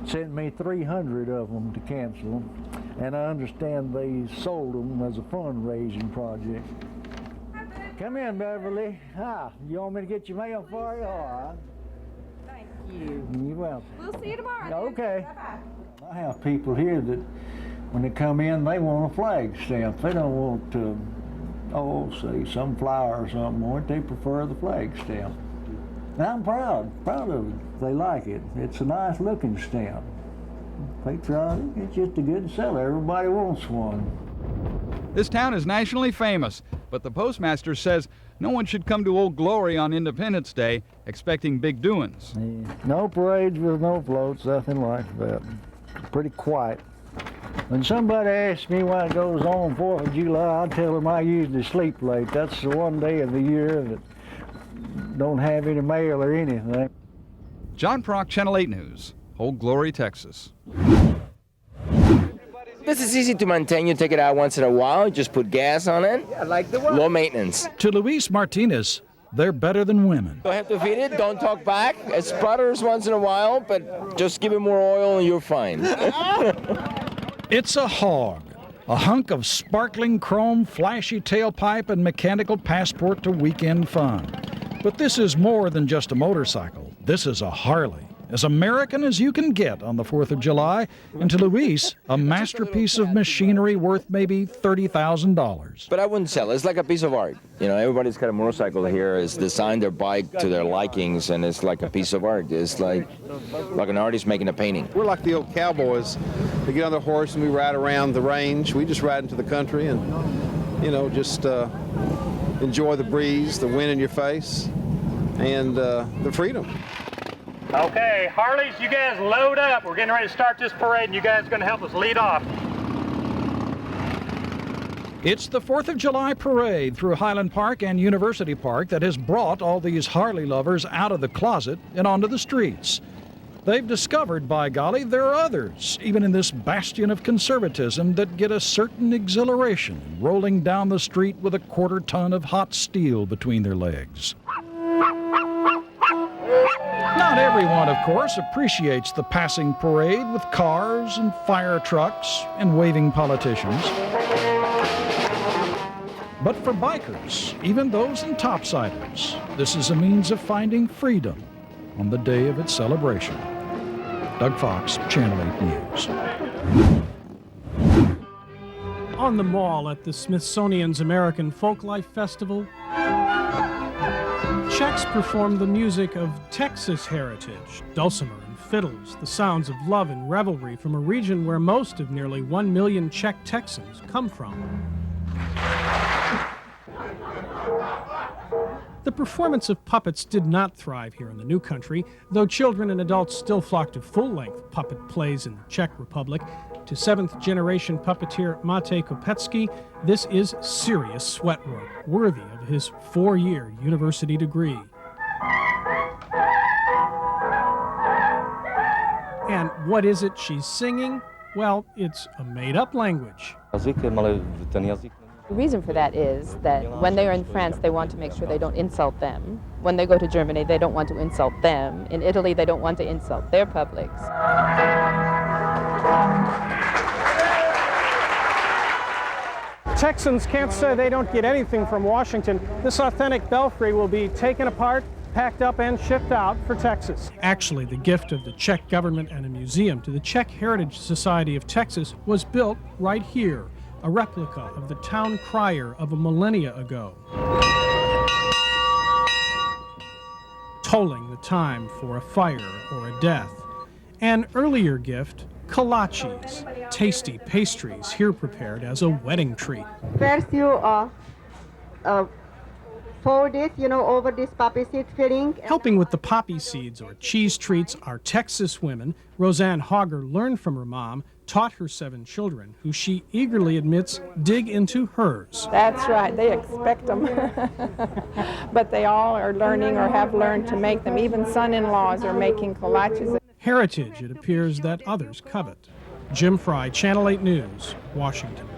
sent me 300 of them to cancel them. And I understand they sold them as a fundraising project. Come in, Beverly. Hi. You want me to get your mail for you? All right. Thank you. You're welcome. We'll see you tomorrow. Okay. Bye-bye. I have people here that when they come in, they want a flag stamp. They don't want, say, some flower or something on it. They prefer the flag stamp. And I'm proud of it. They like it. It's a nice looking stamp. Patriotic, it's just a good seller. Everybody wants one. This town is nationally famous, but the postmaster says no one should come to Old Glory on Independence Day expecting big doings. Yeah. No parades with no floats, nothing like that. Pretty quiet. When somebody asks me why it goes on 4th of July, I tell them I usually sleep late. That's the one day of the year that don't have any mail or anything. John Prock, Channel 8 News, Old Glory, Texas. This is easy to maintain. You take it out once in a while, just put gas on it. Yeah, like the one. Low maintenance. To Luis Martinez, they're better than women. Don't have to feed it, don't talk back. It sputters once in a while, but just give it more oil and you're fine. It's a hog, a hunk of sparkling chrome, flashy tailpipe, and mechanical passport to weekend fun. But this is more than just a motorcycle. This is a Harley. As American as you can get on the 4th of July, and to Luis, a masterpiece of machinery worth maybe $30,000. But I wouldn't sell it. It's like a piece of art. You know, everybody's got a motorcycle here, has designed their bike to their likings, and it's like a piece of art. It's like an artist making a painting. We're like the old cowboys. We get on their horse and we ride around the range. We just ride into the country and, you know, just enjoy the breeze, the wind in your face, and the freedom. Okay, Harleys, you guys load up. We're getting ready to start this parade, and you guys are going to help us lead off. It's the 4th of July parade through Highland Park and University Park that has brought all these Harley lovers out of the closet and onto the streets. They've discovered, by golly, there are others, even in this bastion of conservatism, that get a certain exhilaration rolling down the street with a 1/4 ton of hot steel between their legs. Not everyone, of course, appreciates the passing parade with cars and fire trucks and waving politicians. But for bikers, even those in topsiders, this is a means of finding freedom on the day of its celebration. Doug Fox, Channel 8 News. On the Mall at the Smithsonian's American Folklife Festival, Czechs performed the music of Texas heritage, dulcimer and fiddles, the sounds of love and revelry from a region where most of nearly 1 million Czech Texans come from. The performance of puppets did not thrive here in the new country, though children and adults still flock to full-length puppet plays in the Czech Republic. To seventh-generation puppeteer Mate Kopetsky, this is serious sweat work, worthy of his 4-year university degree. And what is it she's singing? Well, it's a made-up language. The reason for that is that when they're in France, they want to make sure they don't insult them. When they go to Germany, they don't want to insult them. In Italy, they don't want to insult their publics. Texans can't say they don't get anything from Washington. This authentic belfry will be taken apart, packed up, and shipped out for Texas. Actually, the gift of the Czech government and a museum to the Czech Heritage Society of Texas was built right here, a replica of the town crier of a millennia ago, tolling the time for a fire or a death. An earlier gift, kolaches, tasty pastries here prepared as a wedding treat. First you fold it, over this poppy seed filling. Helping with the poppy seeds or cheese treats are Texas women. Roseanne Hogger learned from her mom, taught her 7 children, who she eagerly admits dig into hers. That's right, they expect them. But they all are learning or have learned to make them. Even son-in-laws are making kolaches. Heritage, it appears, that others covet. Jim Fry, Channel 8 News, Washington.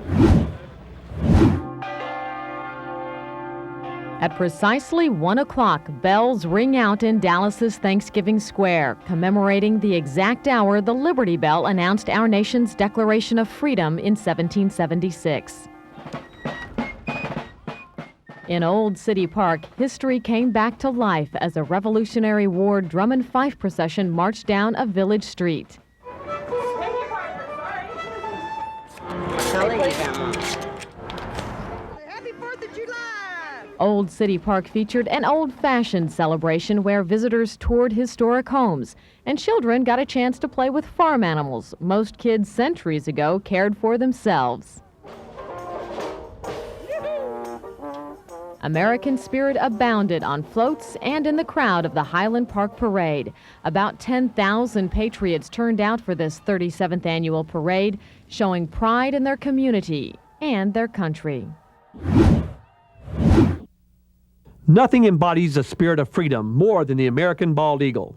At precisely 1 o'clock, bells ring out in Dallas's Thanksgiving Square, commemorating the exact hour the Liberty Bell announced our nation's Declaration of Freedom in 1776. In Old City Park, history came back to life as a Revolutionary War drum and fife procession marched down a village street. Old City Park featured an old-fashioned celebration where visitors toured historic homes, and children got a chance to play with farm animals most kids centuries ago cared for themselves. American spirit abounded on floats and in the crowd of the Highland Park Parade. About 10,000 patriots turned out for this 37th annual parade, showing pride in their community and their country. Nothing embodies the spirit of freedom more than the American bald eagle.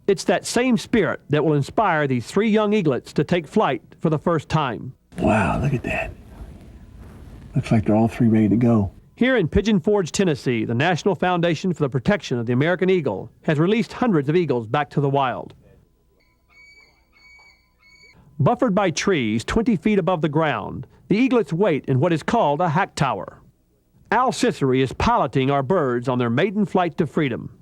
It's that same spirit that will inspire these 3 young eaglets to take flight for the first time. Wow, look at that. Looks like they're all 3 ready to go. Here in Pigeon Forge, Tennessee, the National Foundation for the Protection of the American Eagle has released hundreds of eagles back to the wild. Buffered by trees 20 feet above the ground, the eaglets wait in what is called a hack tower. Al Ciceri is piloting our birds on their maiden flight to freedom.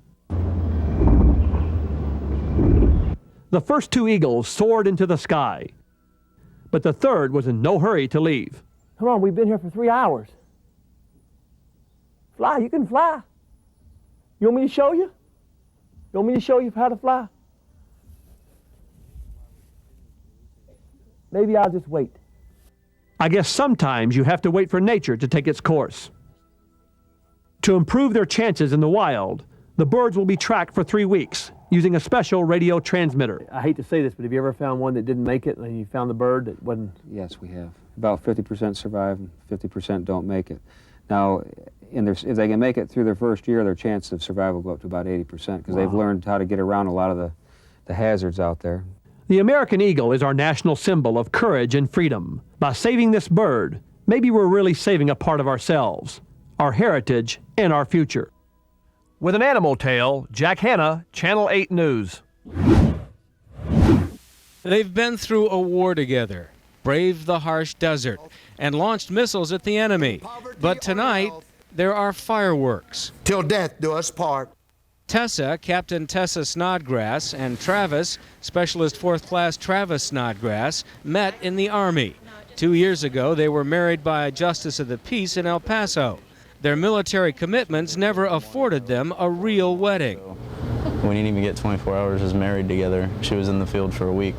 The first 2 eagles soared into the sky, but the third was in no hurry to leave. Come on, we've been here for 3 hours. Fly, you can fly. You want me to show you? You want me to show you how to fly? Maybe I'll just wait. I guess sometimes you have to wait for nature to take its course. To improve their chances in the wild, the birds will be tracked for 3 weeks using a special radio transmitter. I hate to say this, but have you ever found one that didn't make it and you found the bird that wasn't? Yes, we have. About 50% survive and 50% don't make it. Now, if they can make it through their first year, their chance of survival go up to about 80% because they've learned how to get around a lot of the hazards out there. The American eagle is our national symbol of courage and freedom. By saving this bird, maybe we're really saving a part of ourselves, our heritage, and our future. With an animal tale, Jack Hanna, Channel 8 News. They've been through a war together, braved the harsh desert, and launched missiles at the enemy. But tonight, there are fireworks. Till death do us part. Tessa, Captain Tessa Snodgrass, and Travis, Specialist 4th Class Travis Snodgrass, met in the Army. 2 years ago, they were married by a Justice of the Peace in El Paso. Their military commitments never afforded them a real wedding. We didn't even get 24 hours as married together. She was in the field for a week.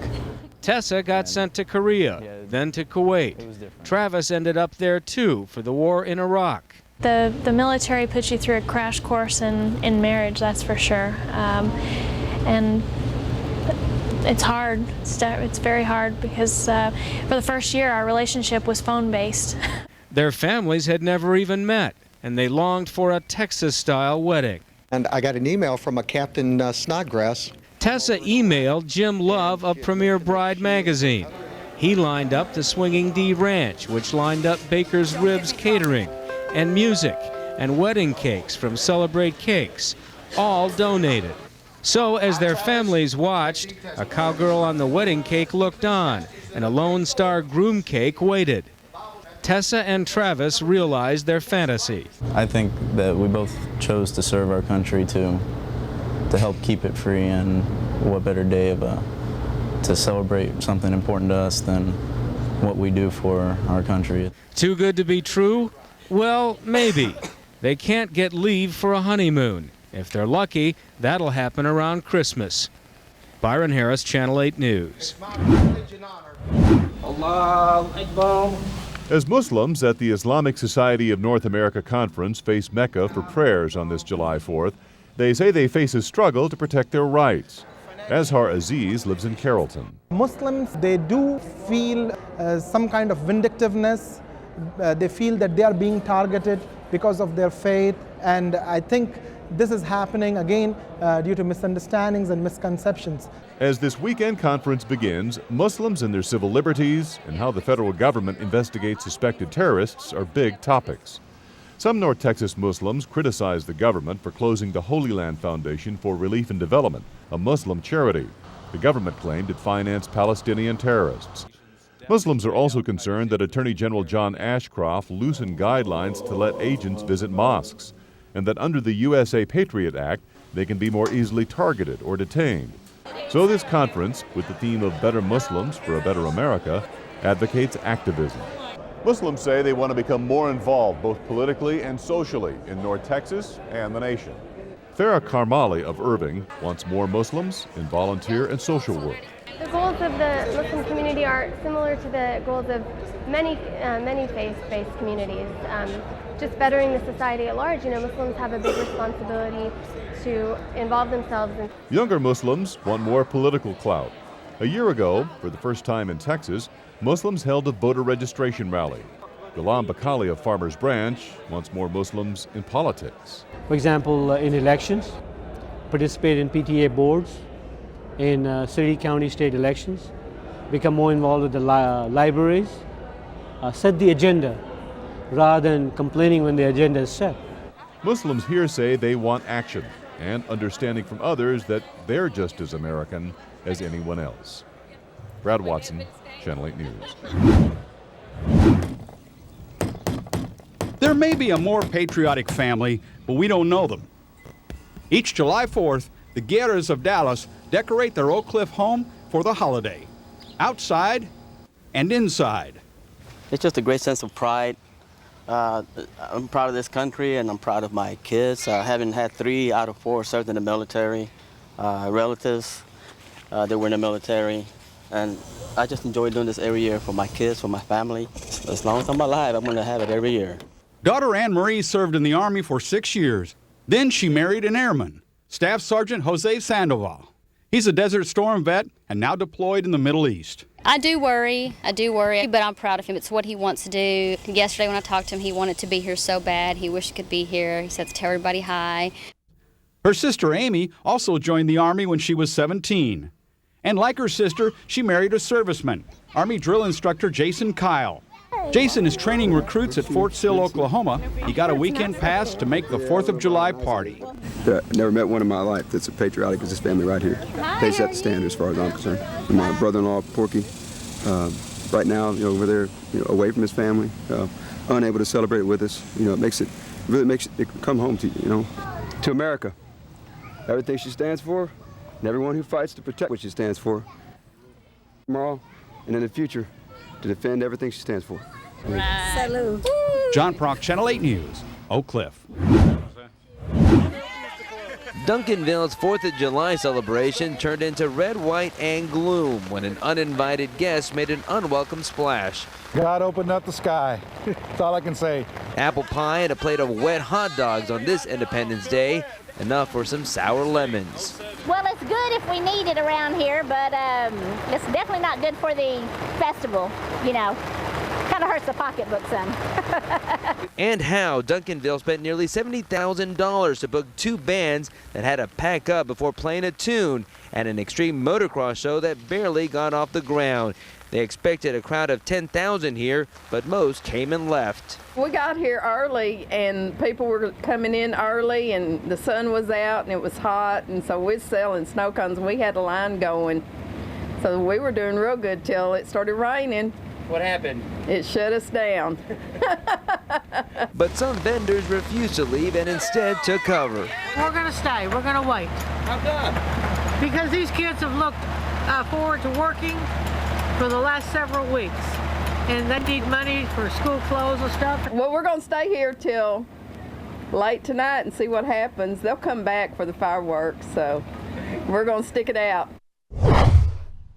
Tessa got sent to Korea, then to Kuwait. Travis ended up there too for the war in Iraq. The military puts you through a crash course in marriage, that's for sure. And it's hard. It's very hard because for the first year our relationship was phone-based. Their families had never even met, and they longed for a Texas-style wedding. And I got an email from a Captain Snodgrass. Tessa emailed Jim Love of Premier Bride magazine. He lined up the Swinging D Ranch, which lined up Baker's Ribs Catering, and music, and wedding cakes from Celebrate Cakes, all donated. So as their families watched, a cowgirl on the wedding cake looked on, and a Lone Star groom cake waited. Tessa and Travis realized their fantasy. I think that we both chose to serve our country to help keep it free, and what better day to celebrate something important to us than what we do for our country. Too good to be true? Well, maybe. They can't get leave for a honeymoon. If they're lucky, that'll happen around Christmas. Byron Harris, Channel 8 News. As Muslims at the Islamic Society of North America Conference face Mecca for prayers on this July 4th, they say they face a struggle to protect their rights. Azhar Aziz lives in Carrollton. Muslims, they do feel some kind of vindictiveness. They feel that they are being targeted because of their faith, and I think this is happening again due to misunderstandings and misconceptions. As this weekend conference begins, Muslims and their civil liberties and how the federal government investigates suspected terrorists are big topics. Some North Texas Muslims criticize the government for closing the Holy Land Foundation for Relief and Development, a Muslim charity. The government claimed it financed Palestinian terrorists. Muslims are also concerned that Attorney General John Ashcroft loosened guidelines to let agents visit mosques, and that under the USA Patriot Act, they can be more easily targeted or detained. So this conference, with the theme of Better Muslims for a Better America, advocates activism. Muslims say they want to become more involved both politically and socially in North Texas and the nation. Farah Karmali of Irving wants more Muslims in volunteer and social work. The goals of the Muslim community are similar to the goals of many faith-based communities. Just bettering the society at large. You know, Muslims have a big responsibility to involve themselves in. Younger Muslims want more political clout. A year ago, for the first time in Texas, Muslims held a voter registration rally. Ghulam Bakali of Farmers Branch wants more Muslims in politics. For example, in elections, participate in PTA boards, in city, county, state elections, become more involved with the libraries, set the agenda rather than complaining when the agenda is set. Muslims here say they want action and understanding from others that they're just as American as anyone else. Brad Watson, Channel 8 News. There may be a more patriotic family, but we don't know them. Each July 4th, the Guerras of Dallas decorate their Oak Cliff home for the holiday, outside and inside. It's just a great sense of pride. I'm proud of this country, and I'm proud of my kids. Having had 3 out of 4 served in the military, relatives that were in the military, and I just enjoy doing this every year for my kids, for my family. As long as I'm alive, I'm going to have it every year. Daughter Anne Marie served in the Army for 6 years. Then she married an airman, Staff Sergeant Jose Sandoval. He's a Desert Storm vet and now deployed in the Middle East. I do worry, but I'm proud of him. It's what he wants to do. Yesterday when I talked to him, he wanted to be here so bad. He wished he could be here. He said to tell everybody hi. Her sister Amy also joined the Army when she was 17. And like her sister, she married a serviceman, Army drill instructor Jason Kyle. Jason is training recruits at Fort Sill, Oklahoma. He got a weekend pass to make the 4th of July party. Never met one in my life that's as patriotic as this family right here. They set the standard as far as I'm concerned. And my brother-in-law, Porky, right now, over there, away from his family, unable to celebrate with us. It really makes it come home to to America. everything she stands for, and everyone who fights to protect what she stands for. Tomorrow and in the future, to defend everything she stands for. Salute. John Prock, Channel 8 News, Oak Cliff. Duncanville's 4th of July celebration turned into red, white, and gloom when an uninvited guest made an unwelcome splash. God opened up the sky. That's all I can say. Apple pie and a plate of wet hot dogs on this Independence Day, enough for some sour lemons. Well, it's good if we need it around here, but it's definitely not good for the festival, you know. Kind of hurts the pocketbook some. And how Duncanville spent nearly $70,000 to book 2 bands that had to pack up before playing a tune at an extreme motocross show that barely got off the ground. They expected a crowd of 10,000 here, but most came and left. We got here early and people were coming in early and the sun was out and it was hot, and so we're selling snow cones and we had a line going. So we were doing real good till it started raining. What happened? It shut us down. But some vendors refused to leave and instead took cover. We're going to stay. We're going to wait. How come? Because these kids have looked forward to working for the last several weeks. And they need money for school clothes and stuff. Well, we're going to stay here till late tonight and see what happens. They'll come back for the fireworks, so we're going to stick it out.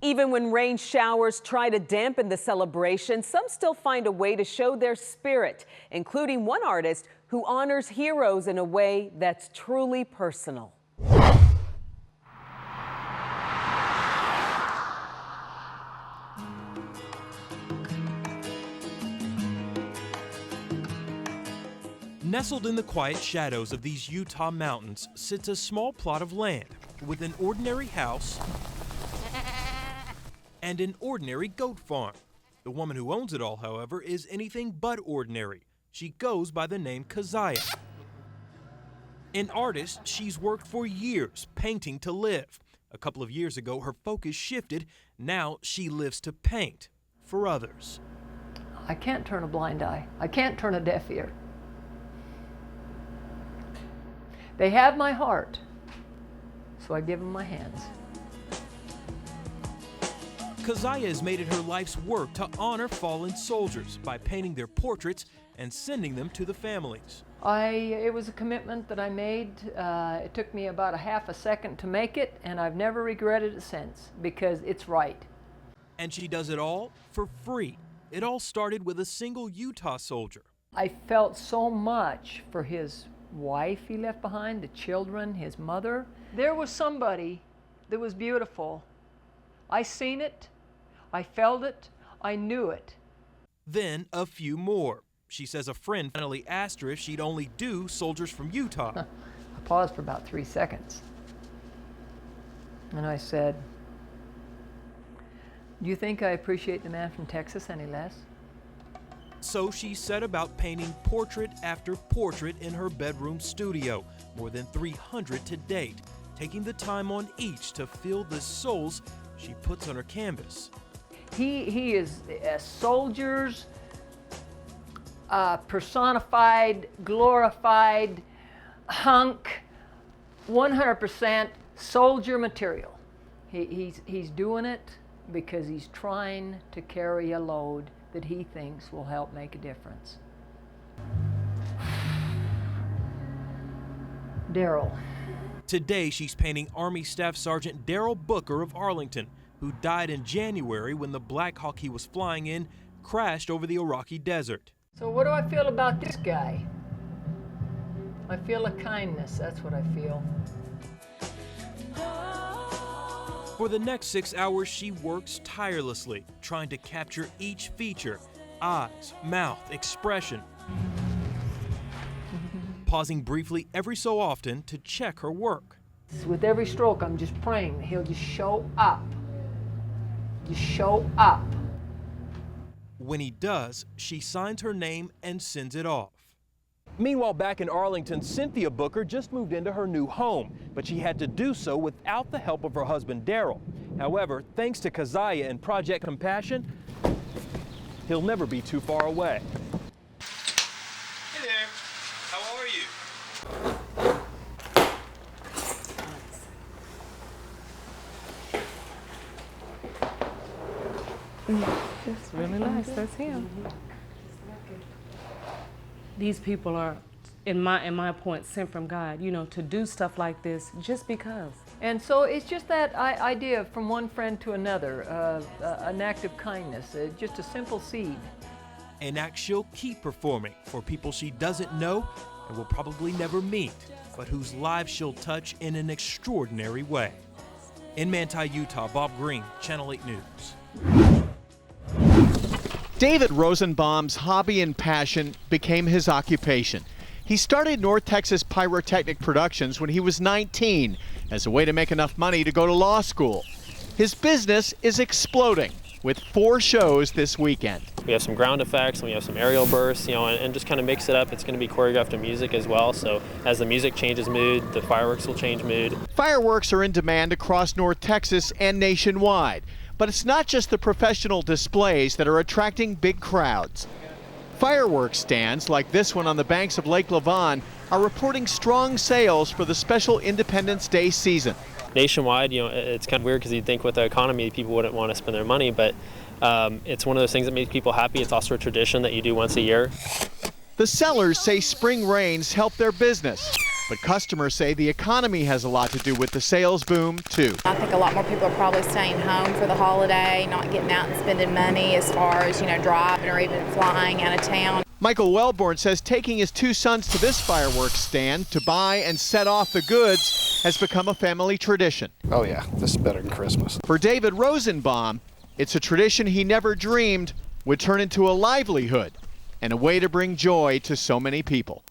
Even when rain showers try to dampen the celebration, some still find a way to show their spirit, including one artist who honors heroes in a way that's truly personal. Nestled in the quiet shadows of these Utah mountains sits a small plot of land with an ordinary house and an ordinary goat farm. The woman who owns it all, however, is anything but ordinary. She goes by the name Keziah. An artist, she's worked for years, painting to live. A couple of years ago, her focus shifted. Now she lives to paint for others. I can't turn a blind eye. I can't turn a deaf ear. They have my heart, so I give them my hands. Keziah has made it her life's work to honor fallen soldiers by painting their portraits and sending them to the families. It was a commitment that I made. It took me about a half a second to make it, and I've never regretted it since because it's right. And she does it all for free. It all started with a single Utah soldier. I felt so much for his wife he left behind, the children, his mother. There was somebody that was beautiful. I seen it, I felt it, I knew it. Then a few more. She says a friend finally asked her if she'd only do soldiers from Utah. I paused for about 3 seconds. And I said, do you think I appreciate the man from Texas any less? So she set about painting portrait after portrait in her bedroom studio, more than 300 to date, taking the time on each to feel the souls she puts on her canvas. He is a soldier's personified, glorified hunk, 100% soldier material. He's doing it because he's trying to carry a load that he thinks will help make a difference. Daryl. Today she's painting Army Staff Sergeant Daryl Booker of Arlington, who died in January when the Black Hawk he was flying in crashed over the Iraqi desert. So what do I feel about this guy? I feel a kindness, that's what I feel. For the next 6 hours, she works tirelessly, trying to capture each feature, eyes, mouth, expression. Pausing briefly every so often to check her work. With every stroke, I'm just praying that he'll just show up. Just show up. When he does, she signs her name and sends it off. Meanwhile, back in Arlington, Cynthia Booker just moved into her new home, but she had to do so without the help of her husband, Daryl. However, thanks to Keziah and Project Compassion, he'll never be too far away. Hey there, how are you? It's really nice. That's him. These people are, in my point, sent from God, you know, to do stuff like this just because. And so it's just that idea from one friend to another, an act of kindness, just a simple seed. An act she'll keep performing for people she doesn't know and will probably never meet, but whose lives she'll touch in an extraordinary way. In Manti, Utah, Bob Green, Channel 8 News. David Rosenbaum's hobby and passion became his occupation. He started North Texas Pyrotechnic Productions when he was 19 as a way to make enough money to go to law school. His business is exploding with 4 shows this weekend. We have some ground effects and we have some aerial bursts, you know, and just kind of mix it up. It's going to be choreographed to music as well. So as the music changes mood, the fireworks will change mood. Fireworks are in demand across North Texas and nationwide. But it's not just the professional displays that are attracting big crowds. Fireworks stands like this one on the banks of Lake Lavon are reporting strong sales for the special Independence Day season. Nationwide, you know, it's kind of weird because you'd think with the economy people wouldn't want to spend their money, but it's one of those things that makes people happy. It's also a tradition that you do once a year. The sellers say spring rains help their business, but customers say the economy has a lot to do with the sales boom too. I think a lot more people are probably staying home for the holiday, not getting out and spending money as far as, you know, driving or even flying out of town. Michael Wellborn says taking his 2 sons to this fireworks stand to buy and set off the goods has become a family tradition. Oh yeah, this is better than Christmas. For David Rosenbaum, it's a tradition he never dreamed would turn into a livelihood and a way to bring joy to so many people.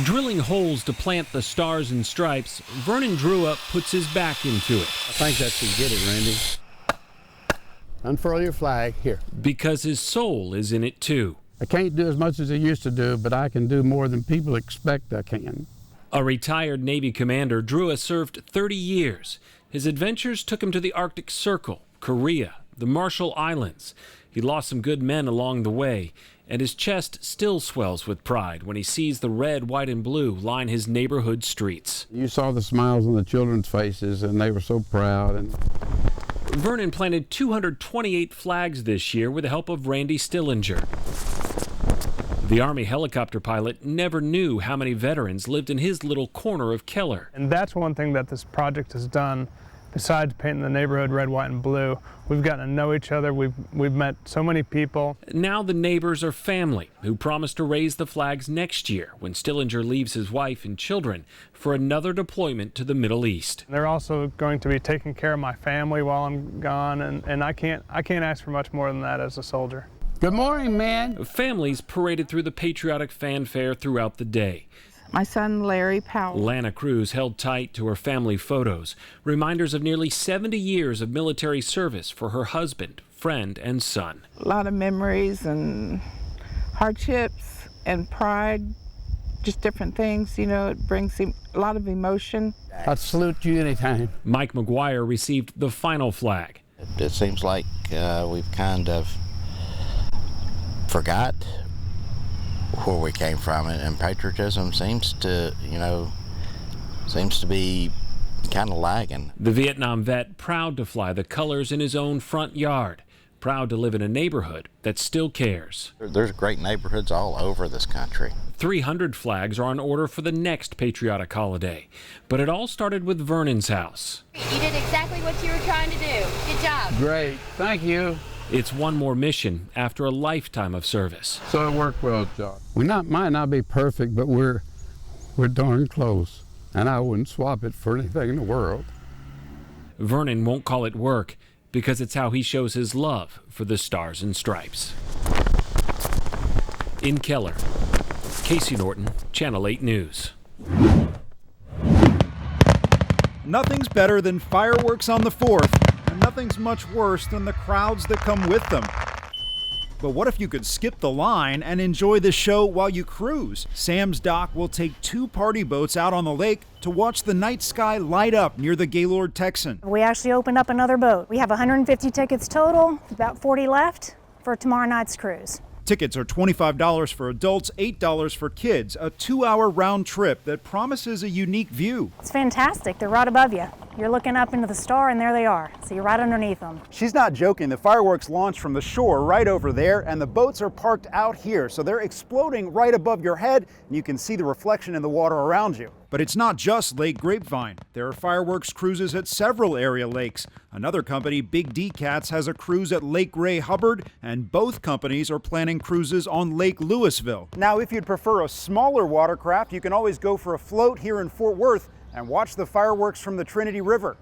Drilling holes to plant the stars and stripes, Vernon Drewa puts his back into it. I think that should get it, Randy. Unfurl your flag here. Because his soul is in it too. I can't do as much as I used to do, but I can do more than people expect I can. A retired Navy commander, Drewa served 30 years. His adventures took him to the Arctic Circle, Korea, the Marshall Islands. He lost some good men along the way, and his chest still swells with pride when he sees the red, white, and blue line his neighborhood streets. You saw the smiles on the children's faces, and they were so proud. Vernon planted 228 flags this year with the help of Randy Stillinger. The Army helicopter pilot never knew how many veterans lived in his little corner of Keller. And that's one thing that this project has done. Besides painting the neighborhood red, white, and blue, we've gotten to know each other. We've met so many people. Now the neighbors are family who promise to raise the flags next year when Stillinger leaves his wife and children for another deployment to the Middle East. They're also going to be taking care of my family while I'm gone, and I can't ask for much more than that as a soldier. Good morning, man. Families paraded through the patriotic fanfare throughout the day. My son, Larry Powell. Lana Cruz held tight to her family photos, reminders of nearly 70 years of military service for her husband, friend, and son. A lot of memories and hardships and pride, just different things, you know, it brings a lot of emotion. I'd salute you anytime. Mike McGuire received the final flag. It seems like we've kind of forgot where we came from, and patriotism seems to be kind of lagging. The Vietnam vet proud to fly the colors in his own front yard, proud to live in a neighborhood that still cares. There's great neighborhoods all over this country. 300 flags are on order for the next patriotic holiday, but it all started with Vernon's house. You did exactly what you were trying to do. Good job. Great, thank you. It's one more mission after a lifetime of service. So it worked well, John. We might not be perfect, but we're darn close, and I wouldn't swap it for anything in the world. Vernon won't call it work because it's how he shows his love for the Stars and Stripes. In Keller, Casey Norton, Channel 8 News. Nothing's better than fireworks on the 4th. Nothing's much worse than the crowds that come with them. But what if you could skip the line and enjoy the show while you cruise? Sam's Dock will take 2 party boats out on the lake to watch the night sky light up near the Gaylord Texan. We actually opened up another boat. We have 150 tickets total, about 40 left for tomorrow night's cruise. Tickets are $25 for adults, $8 for kids, a 2-hour round trip that promises a unique view. It's fantastic. They're right above you. You're looking up into the star and there they are. So you're right underneath them. She's not joking. The fireworks launch from the shore right over there, and the boats are parked out here. So they're exploding right above your head, and you can see the reflection in the water around you. But it's not just Lake Grapevine. There are fireworks cruises at several area lakes. Another company, Big D Cats, has a cruise at Lake Ray Hubbard, and both companies are planning cruises on Lake Louisville. Now, if you'd prefer a smaller watercraft, you can always go for a float here in Fort Worth and watch the fireworks from the Trinity River.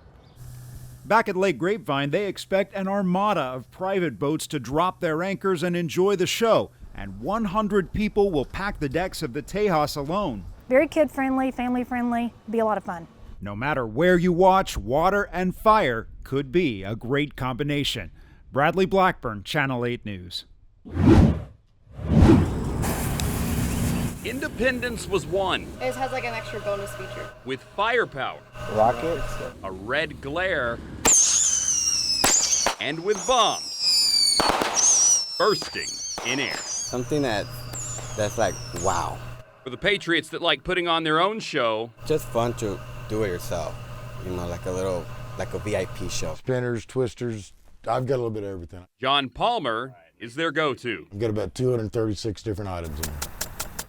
Back at Lake Grapevine, they expect an armada of private boats to drop their anchors and enjoy the show, and 100 people will pack the decks of the Tejas alone. Very kid-friendly, family-friendly, be a lot of fun. No matter where you watch, water and fire could be a great combination. Bradley Blackburn, Channel 8 News. Independence was won. It has like an extra bonus feature. With firepower. Rockets. A red glare. And with bombs. Bursting in air. Something that's like, wow. For the patriots that like putting on their own show. Just fun to do it yourself. You know, like a VIP show. Spinners, twisters, I've got a little bit of everything. John Palmer is their go-to. I've got about 236 different items in there.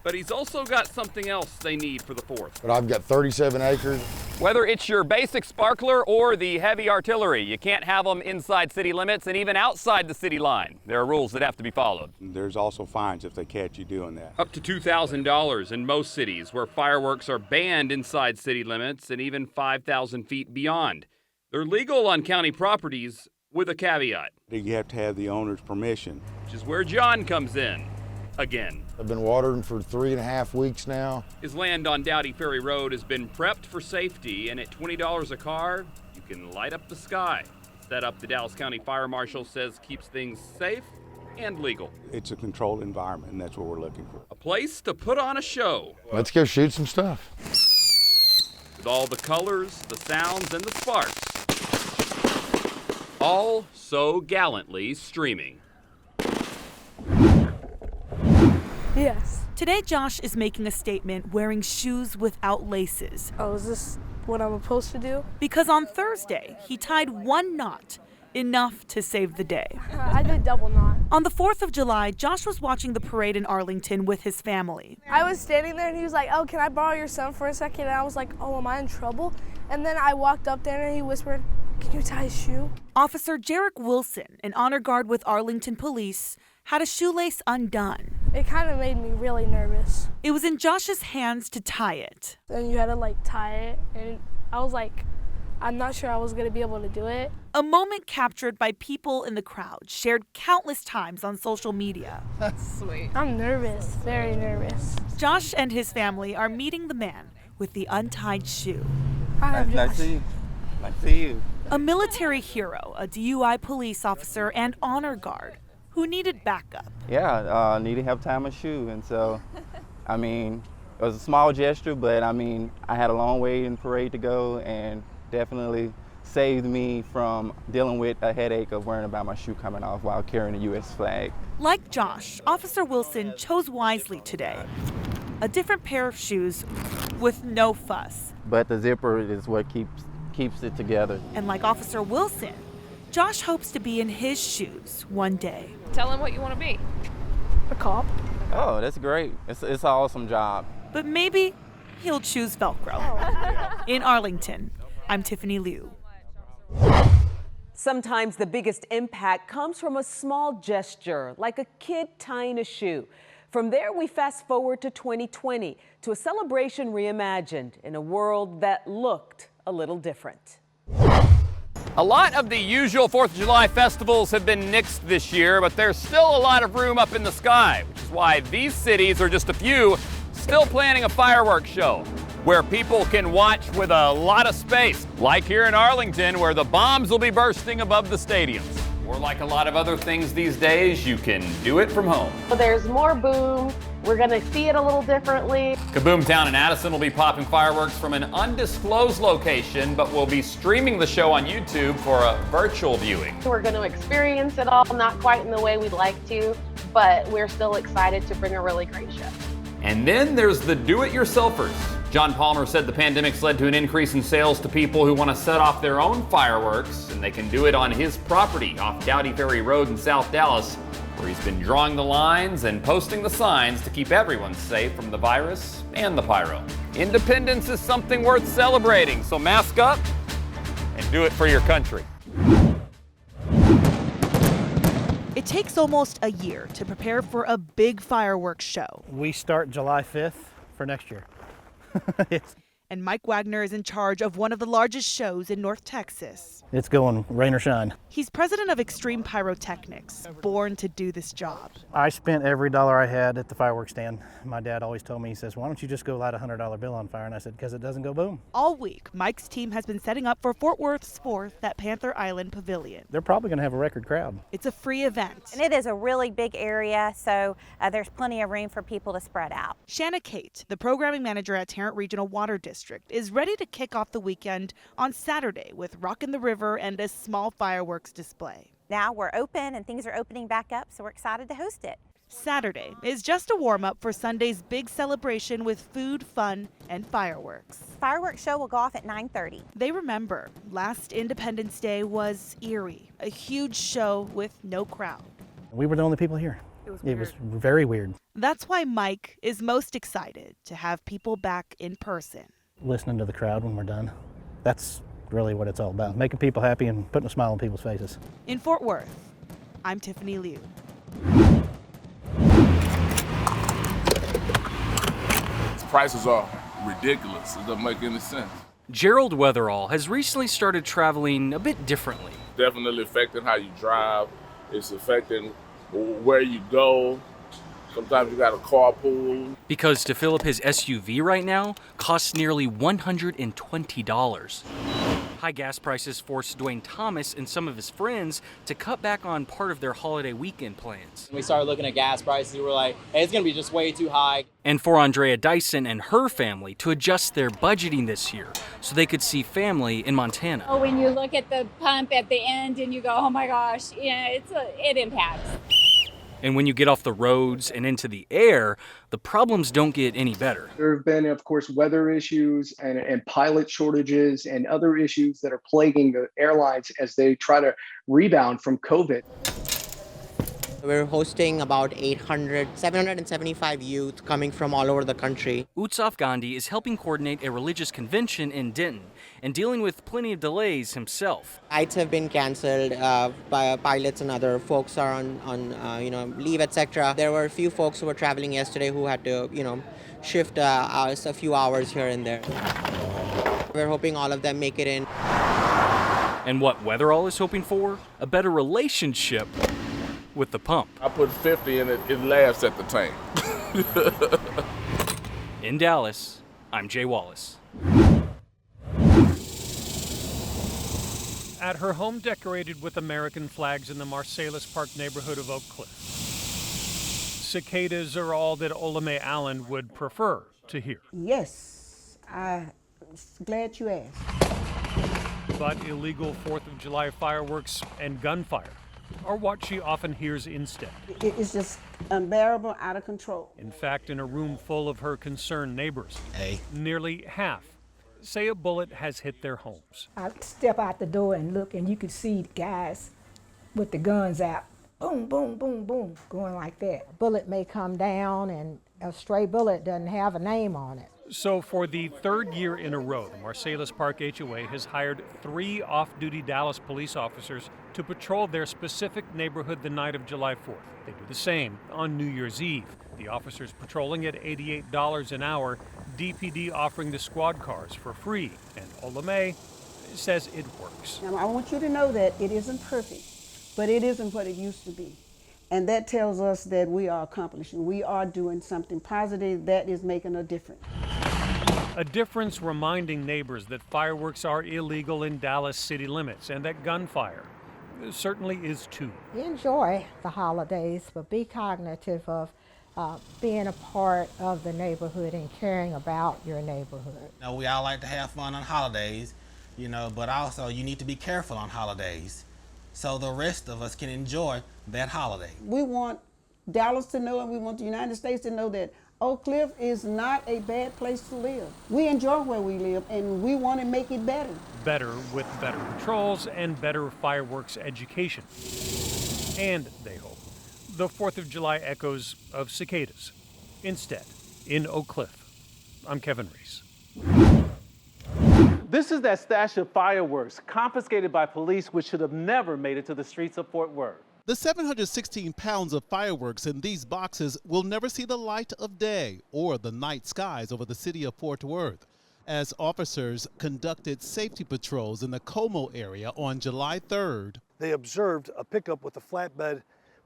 But he's also got something else they need for the 4th. But I've got 37 acres. Whether it's your basic sparkler or the heavy artillery, you can't have them inside city limits and even outside the city line. There are rules that have to be followed. There's also fines if they catch you doing that. Up to $2,000 in most cities where fireworks are banned inside city limits and even 5,000 feet beyond. They're legal on county properties with a caveat. You have to have the owner's permission. Which is where John comes in. Again. I've been watering for 3.5 weeks now. His land on Dowdy Ferry Road has been prepped for safety, and at $20 a car, you can light up the sky. Set up the Dallas County Fire Marshal says keeps things safe and legal. It's a controlled environment, and that's what we're looking for. A place to put on a show. Let's go shoot some stuff. With all the colors, the sounds, and the sparks. All so gallantly streaming. Yes. Today, Josh is making a statement wearing shoes without laces. Oh, is this what I'm supposed to do? Because on Thursday, he tied one knot, enough to save the day. I did double knot. On the 4th of July, Josh was watching the parade in Arlington with his family. I was standing there and he was like, oh, can I borrow your son for a second? And I was like, oh, am I in trouble? And then I walked up there and he whispered, can you tie his shoe? Officer Jarek Wilson, an honor guard with Arlington Police, had a shoelace undone. It kind of made me really nervous. It was in Josh's hands to tie it. And you had to like tie it, and I was like, I'm not sure I was gonna be able to do it. A moment captured by people in the crowd, shared countless times on social media. That's sweet. I'm nervous, very nervous. Josh and his family are meeting the man with the untied shoe. Nice to see you. Nice to see you. A military hero, a DUI police officer, and honor guard who needed backup. Yeah, needed help tying my shoe. And so, I mean, it was a small gesture, but I mean, I had a long way in parade to go and definitely saved me from dealing with a headache of worrying about my shoe coming off while carrying a U.S. flag. Like Josh, Officer Wilson chose wisely today. A different pair of shoes with no fuss. But the zipper is what keeps it together. And like Officer Wilson, Josh hopes to be in his shoes one day. Tell him what you want to be. A cop. Oh, that's great. It's an awesome job. But maybe he'll choose Velcro. In Arlington, I'm Tiffany Liu. Sometimes the biggest impact comes from a small gesture, like a kid tying a shoe. From there, we fast forward to 2020, to a celebration reimagined in a world that looked a little different. A lot of the usual 4th of July festivals have been nixed this year, but there's still a lot of room up in the sky, which is why these cities are just a few still planning a fireworks show where people can watch with a lot of space, like here in Arlington, where the bombs will be bursting above the stadiums. Or like a lot of other things these days, you can do it from home. There's more boom, We're going to see it a little differently. Kaboom Town in Addison will be popping fireworks from an undisclosed location, but we'll be streaming the show on YouTube for a virtual viewing. We're going to experience it all, not quite in the way we'd like to, but we're still excited to bring a really great show. And then there's the do-it-yourselfers. John Palmer said the pandemic's led to an increase in sales to people who want to set off their own fireworks, and they can do it on his property off Dowdy Ferry Road in South Dallas, where he's been drawing the lines and posting the signs to keep everyone safe from the virus and the pyro. Independence is something worth celebrating, so mask up and do it for your country. It takes almost a year to prepare for a big fireworks show. We start July 5th for next year. And Mike Wagner is in charge of one of the largest shows in North Texas. It's going rain or shine. He's president of Extreme Pyrotechnics, born to do this job. I spent every dollar I had at the fireworks stand. My dad always told me, he says, why don't you just go light a $100 bill on fire? And I said, because it doesn't go boom. All week, Mike's team has been setting up for Fort Worth's 4th at Panther Island Pavilion. They're probably going to have a record crowd. It's a free event. And it is a really big area, so there's plenty of room for people to spread out. Shanna Kate, the programming manager at Tarrant Regional Water District, is ready to kick off the weekend on Saturday with Rockin' the River and a small fireworks display. Now we're open and things are opening back up, so we're excited to host it. Saturday is just a warm-up for Sunday's big celebration with food, fun, and fireworks. Fireworks show will go off at 9:30. They remember last Independence Day was eerie, a huge show with no crowd. We were the only people here. It was very weird. That's why Mike is most excited to have people back in person. Listening to the crowd when we're done. That's really what it's all about, making people happy and putting a smile on people's faces. In Fort Worth, I'm Tiffany Liu. Prices are ridiculous. It doesn't make any sense. Gerald Weatherall has recently started traveling a bit differently. Definitely affecting how you drive. It's affecting where you go. Sometimes you got a carpool. Because to fill up his SUV right now costs nearly $120. High gas prices forced Dwayne Thomas and some of his friends to cut back on part of their holiday weekend plans. When we started looking at gas prices, we were like, hey, it's going to be just way too high. And for Andrea Dyson and her family to adjust their budgeting this year so they could see family in Montana. Oh, when you look at the pump at the end and you go, oh my gosh, yeah, it impacts. And when you get off the roads and into the air, the problems don't get any better. There have been, of course, weather issues and pilot shortages and other issues that are plaguing the airlines as they try to rebound from COVID. We're hosting about 775 youth coming from all over the country. Utsaf Gandhi is helping coordinate a religious convention in Denton and dealing with plenty of delays himself. Flights have been canceled. Pilots and other folks are on leave, etc. There were a few folks who were traveling yesterday who had to, shift a few hours here and there. We're hoping all of them make it in. And what Weatherall is hoping for? A better relationship with the pump. I put 50 in it, it laughs at the tank. In Dallas, I'm Jay Wallace. At her home decorated with American flags in the Marsalis Park neighborhood of Oak Cliff, cicadas are all that Olame Allen would prefer to hear. Yes, I'm glad you asked. But illegal 4th of July fireworks and gunfire are what she often hears instead. It's just unbearable, out of control. In fact, in a room full of her concerned neighbors, nearly half say a bullet has hit their homes. I step out the door and look, and you could see the guys with the guns out. Boom, boom, boom, boom, going like that. A bullet may come down, and a stray bullet doesn't have a name on it. So for the third year in a row, the Marsalis Park HOA has hired 3 off-duty Dallas police officers to patrol their specific neighborhood the night of July 4th. They do the same on New Year's Eve. The officers patrolling at $88 an hour, DPD offering the squad cars for free. And Olame says it works. Now, I want you to know that it isn't perfect, but it isn't what it used to be. And that tells us that we are accomplishing. We are doing something positive that is making a difference. A difference reminding neighbors that fireworks are illegal in Dallas city limits and that gunfire certainly is too. Enjoy the holidays, but be cognitive of being a part of the neighborhood and caring about your neighborhood. You know, we all like to have fun on holidays, you know, but also you need to be careful on holidays so the rest of us can enjoy that holiday. We want Dallas to know, and we want the United States to know that Oak Cliff is not a bad place to live. We enjoy where we live, and we want to make it better. Better with better patrols and better fireworks education. And, they hope, the 4th of July echoes of cicadas. Instead, in Oak Cliff, I'm Kevin Reese. This is that stash of fireworks confiscated by police which should have never made it to the streets of Fort Worth. The 716 pounds of fireworks in these boxes will never see the light of day or the night skies over the city of Fort Worth, as officers conducted safety patrols in the Como area on July 3rd. They observed a pickup with a flatbed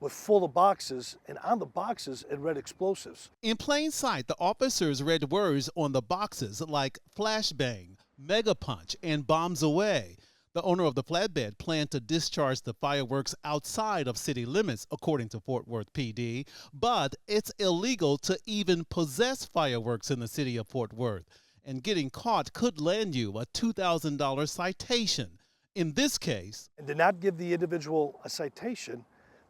full of boxes, and on the boxes it read explosives. In plain sight, the officers read words on the boxes like flashbang, mega punch, and bombs away. The owner of the flatbed planned to discharge the fireworks outside of city limits, according to Fort Worth PD, but it's illegal to even possess fireworks in the city of Fort Worth, and getting caught could land you a $2,000 citation. In this case, And did not give the individual a citation,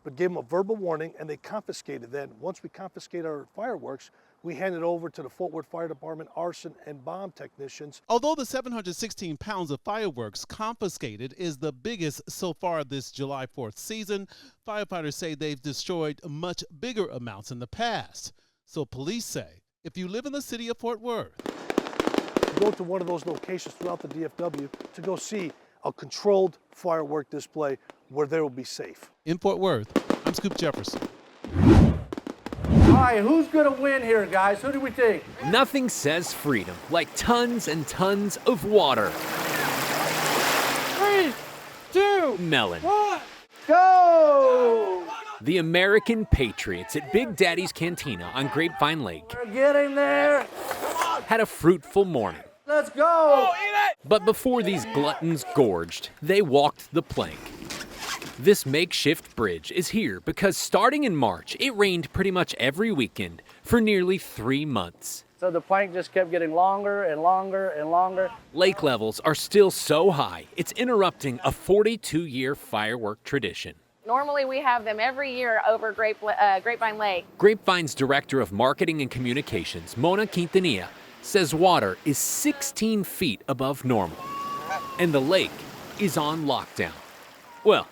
but gave them a verbal warning, and they confiscated that. Once we confiscate our fireworks, we hand it over to the Fort Worth Fire Department arson and bomb technicians. Although the 716 pounds of fireworks confiscated is the biggest so far this July 4th season, firefighters say they've destroyed much bigger amounts in the past. So police say, if you live in the city of Fort Worth, Go to one of those locations throughout the DFW to go see a controlled firework display where they will be safe. In Fort Worth, I'm Scoop Jefferson. All right, who's gonna win here, guys? Who do we think? Nothing says freedom like tons and tons of water. 3, 2, Melon. 1, go! The American Patriots at Big Daddy's Cantina on Grapevine Lake We're getting there. had a fruitful morning. Let's go! But before these gluttons gorged, they walked the plank. This makeshift bridge is here because starting in March, it rained pretty much every weekend for nearly 3 months. So the plank just kept getting longer and longer and longer. Lake levels are still so high, it's interrupting a 42-year firework tradition. Normally we have them every year over Grapevine Lake. Grapevine's Director of Marketing and Communications, Mona Quintanilla, says water is 16 feet above normal, and the lake is on lockdown. Well,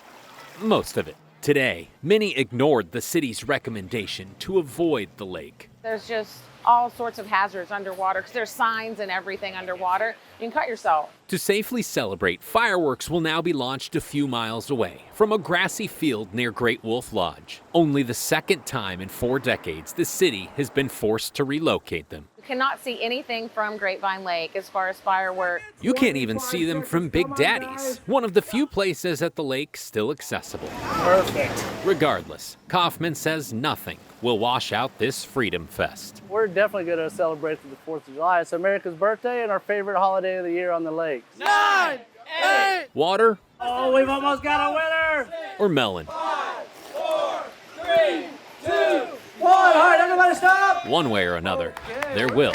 most of it. Today, many ignored the city's recommendation to avoid the lake. There's just all sorts of hazards underwater because there's signs and everything underwater. You can cut yourself. To safely celebrate, fireworks will now be launched a few miles away from a grassy field near Great Wolf Lodge. Only the second time in 4 decades the city has been forced to relocate them. You cannot see anything from Grapevine Lake as far as fireworks. You can't even see them from Big Daddy's, one of the few places at the lake still accessible. Perfect. Regardless, Kaufman says nothing will wash out this Freedom Fest. We're definitely going to celebrate the 4th of July. It's America's birthday and our favorite holiday of the year on the lakes. 9, 8. Water Oh, we've almost got a winner. or melon? 5, 4, 3, 2, 1. All right, everybody stop. One way or another, there will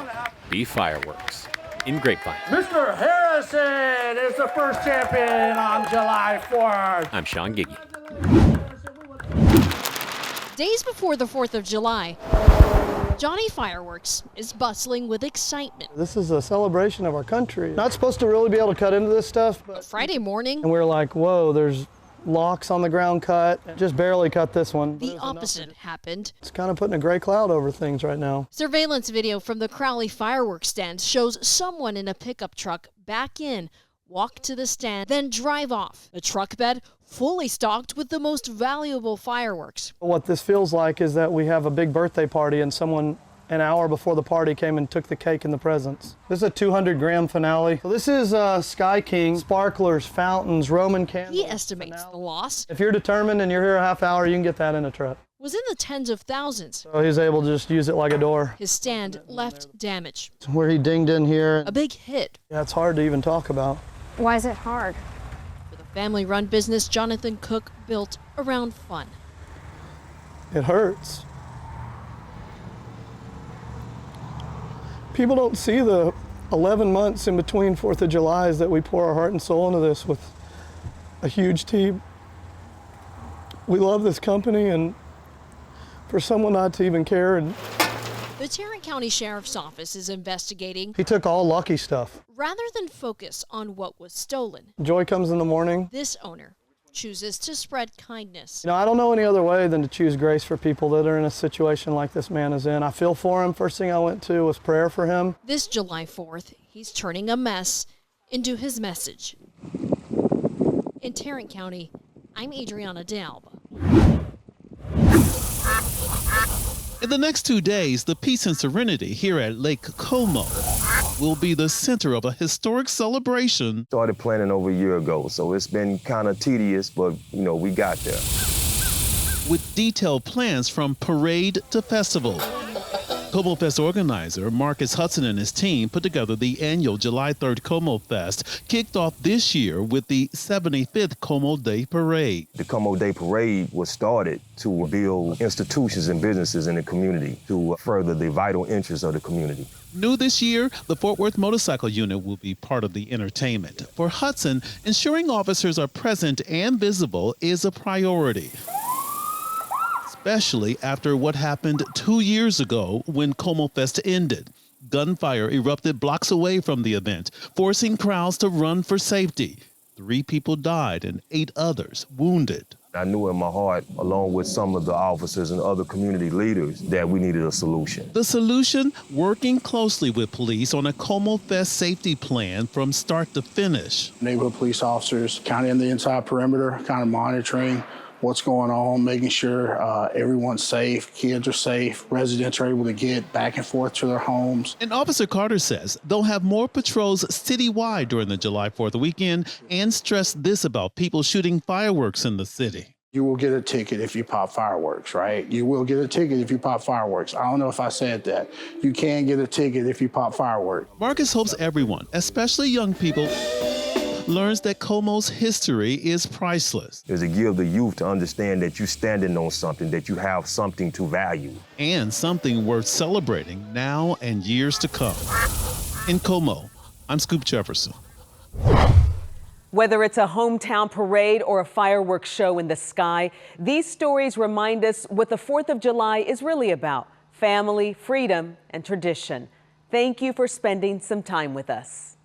be fireworks in Grapevine. Mr. Harrison is the first champion on July 4th. I'm Sean Giggy. Days before the 4th of July, Johnny Fireworks is bustling with excitement. This is a celebration of our country. Not supposed to really be able to cut into this stuff, but Friday morning, and we're like, whoa, there's locks on the ground cut. Just barely cut this one. the opposite happened. It's kind of putting a gray cloud over things right now. Surveillance video from the Crowley fireworks stand shows someone in a pickup truck back in, walk to the stand, then drive off. A truck bed fully stocked with the most valuable fireworks. What this feels like is that we have a big birthday party and someone an hour before the party came and took the cake and the presents. This is a 200-gram finale. So this is Sky King, sparklers, fountains, Roman candles. He estimates the loss If you're determined and you're here a half hour, you can get that in a truck. was in the tens of thousands. So he's able to just use it like a door. His stand left damage. Where he dinged in here. A big hit. Yeah, it's hard to even talk about. Why is it hard? For the family-run business Jonathan Cook built around fun. It hurts. People don't see the 11 months in between 4th of July's that we pour our heart and soul into this with a huge team. We love this company, and for someone not to even care. And The Tarrant County Sheriff's Office is investigating he took all Lucky stuff. rather than focus on what was stolen. Joy comes in the morning. This owner chooses to spread kindness. You know, I don't know any other way than to choose grace for people that are in a situation like this man is in. I feel for him. First thing I went to was prayer for him. This July 4th, he's turning a mess into his message. In Tarrant County, I'm Adriana Dalb. In the next 2 days, the peace and serenity here at Lake Como will be the center of a historic celebration. Started planning over a year ago, so it's been kind of tedious, but we got there. With detailed plans from parade to festival. Como Fest organizer Marcus Hudson and his team put together the annual July 3rd Como Fest, kicked off this year with the 75th Como Day Parade. The Como Day Parade was started to build institutions and businesses in the community to further the vital interests of the community. New this year, the Fort Worth Motorcycle Unit will be part of the entertainment. For Hudson, ensuring officers are present and visible is a priority, especially after what happened 2 years ago when Como Fest ended. Gunfire erupted blocks away from the event, forcing crowds to run for safety. 3 people died and 8 others wounded. I knew in my heart, along with some of the officers and other community leaders, that we needed a solution. The solution? Working closely with police on a Como Fest safety plan from start to finish. Neighborhood police officers kind of in the inside perimeter, kind of monitoring what's going on, making sure everyone's safe, kids are safe, residents are able to get back and forth to their homes. And Officer Carter says they'll have more patrols citywide during the July 4th weekend and stressed this about people shooting fireworks in the city. You will get a ticket if you pop fireworks, right? You will get a ticket if you pop fireworks. I don't know if I said that. You can get a ticket if you pop fireworks. Marcus hopes everyone, especially young people, learns that Como's history is priceless. Is to give the youth to understand that you're standing on something, that you have something to value. And something worth celebrating now and years to come. In Como, I'm Scoop Jefferson. Whether it's a hometown parade or a fireworks show in the sky, these stories remind us what the 4th of July is really about: family, freedom, and tradition. Thank you for spending some time with us.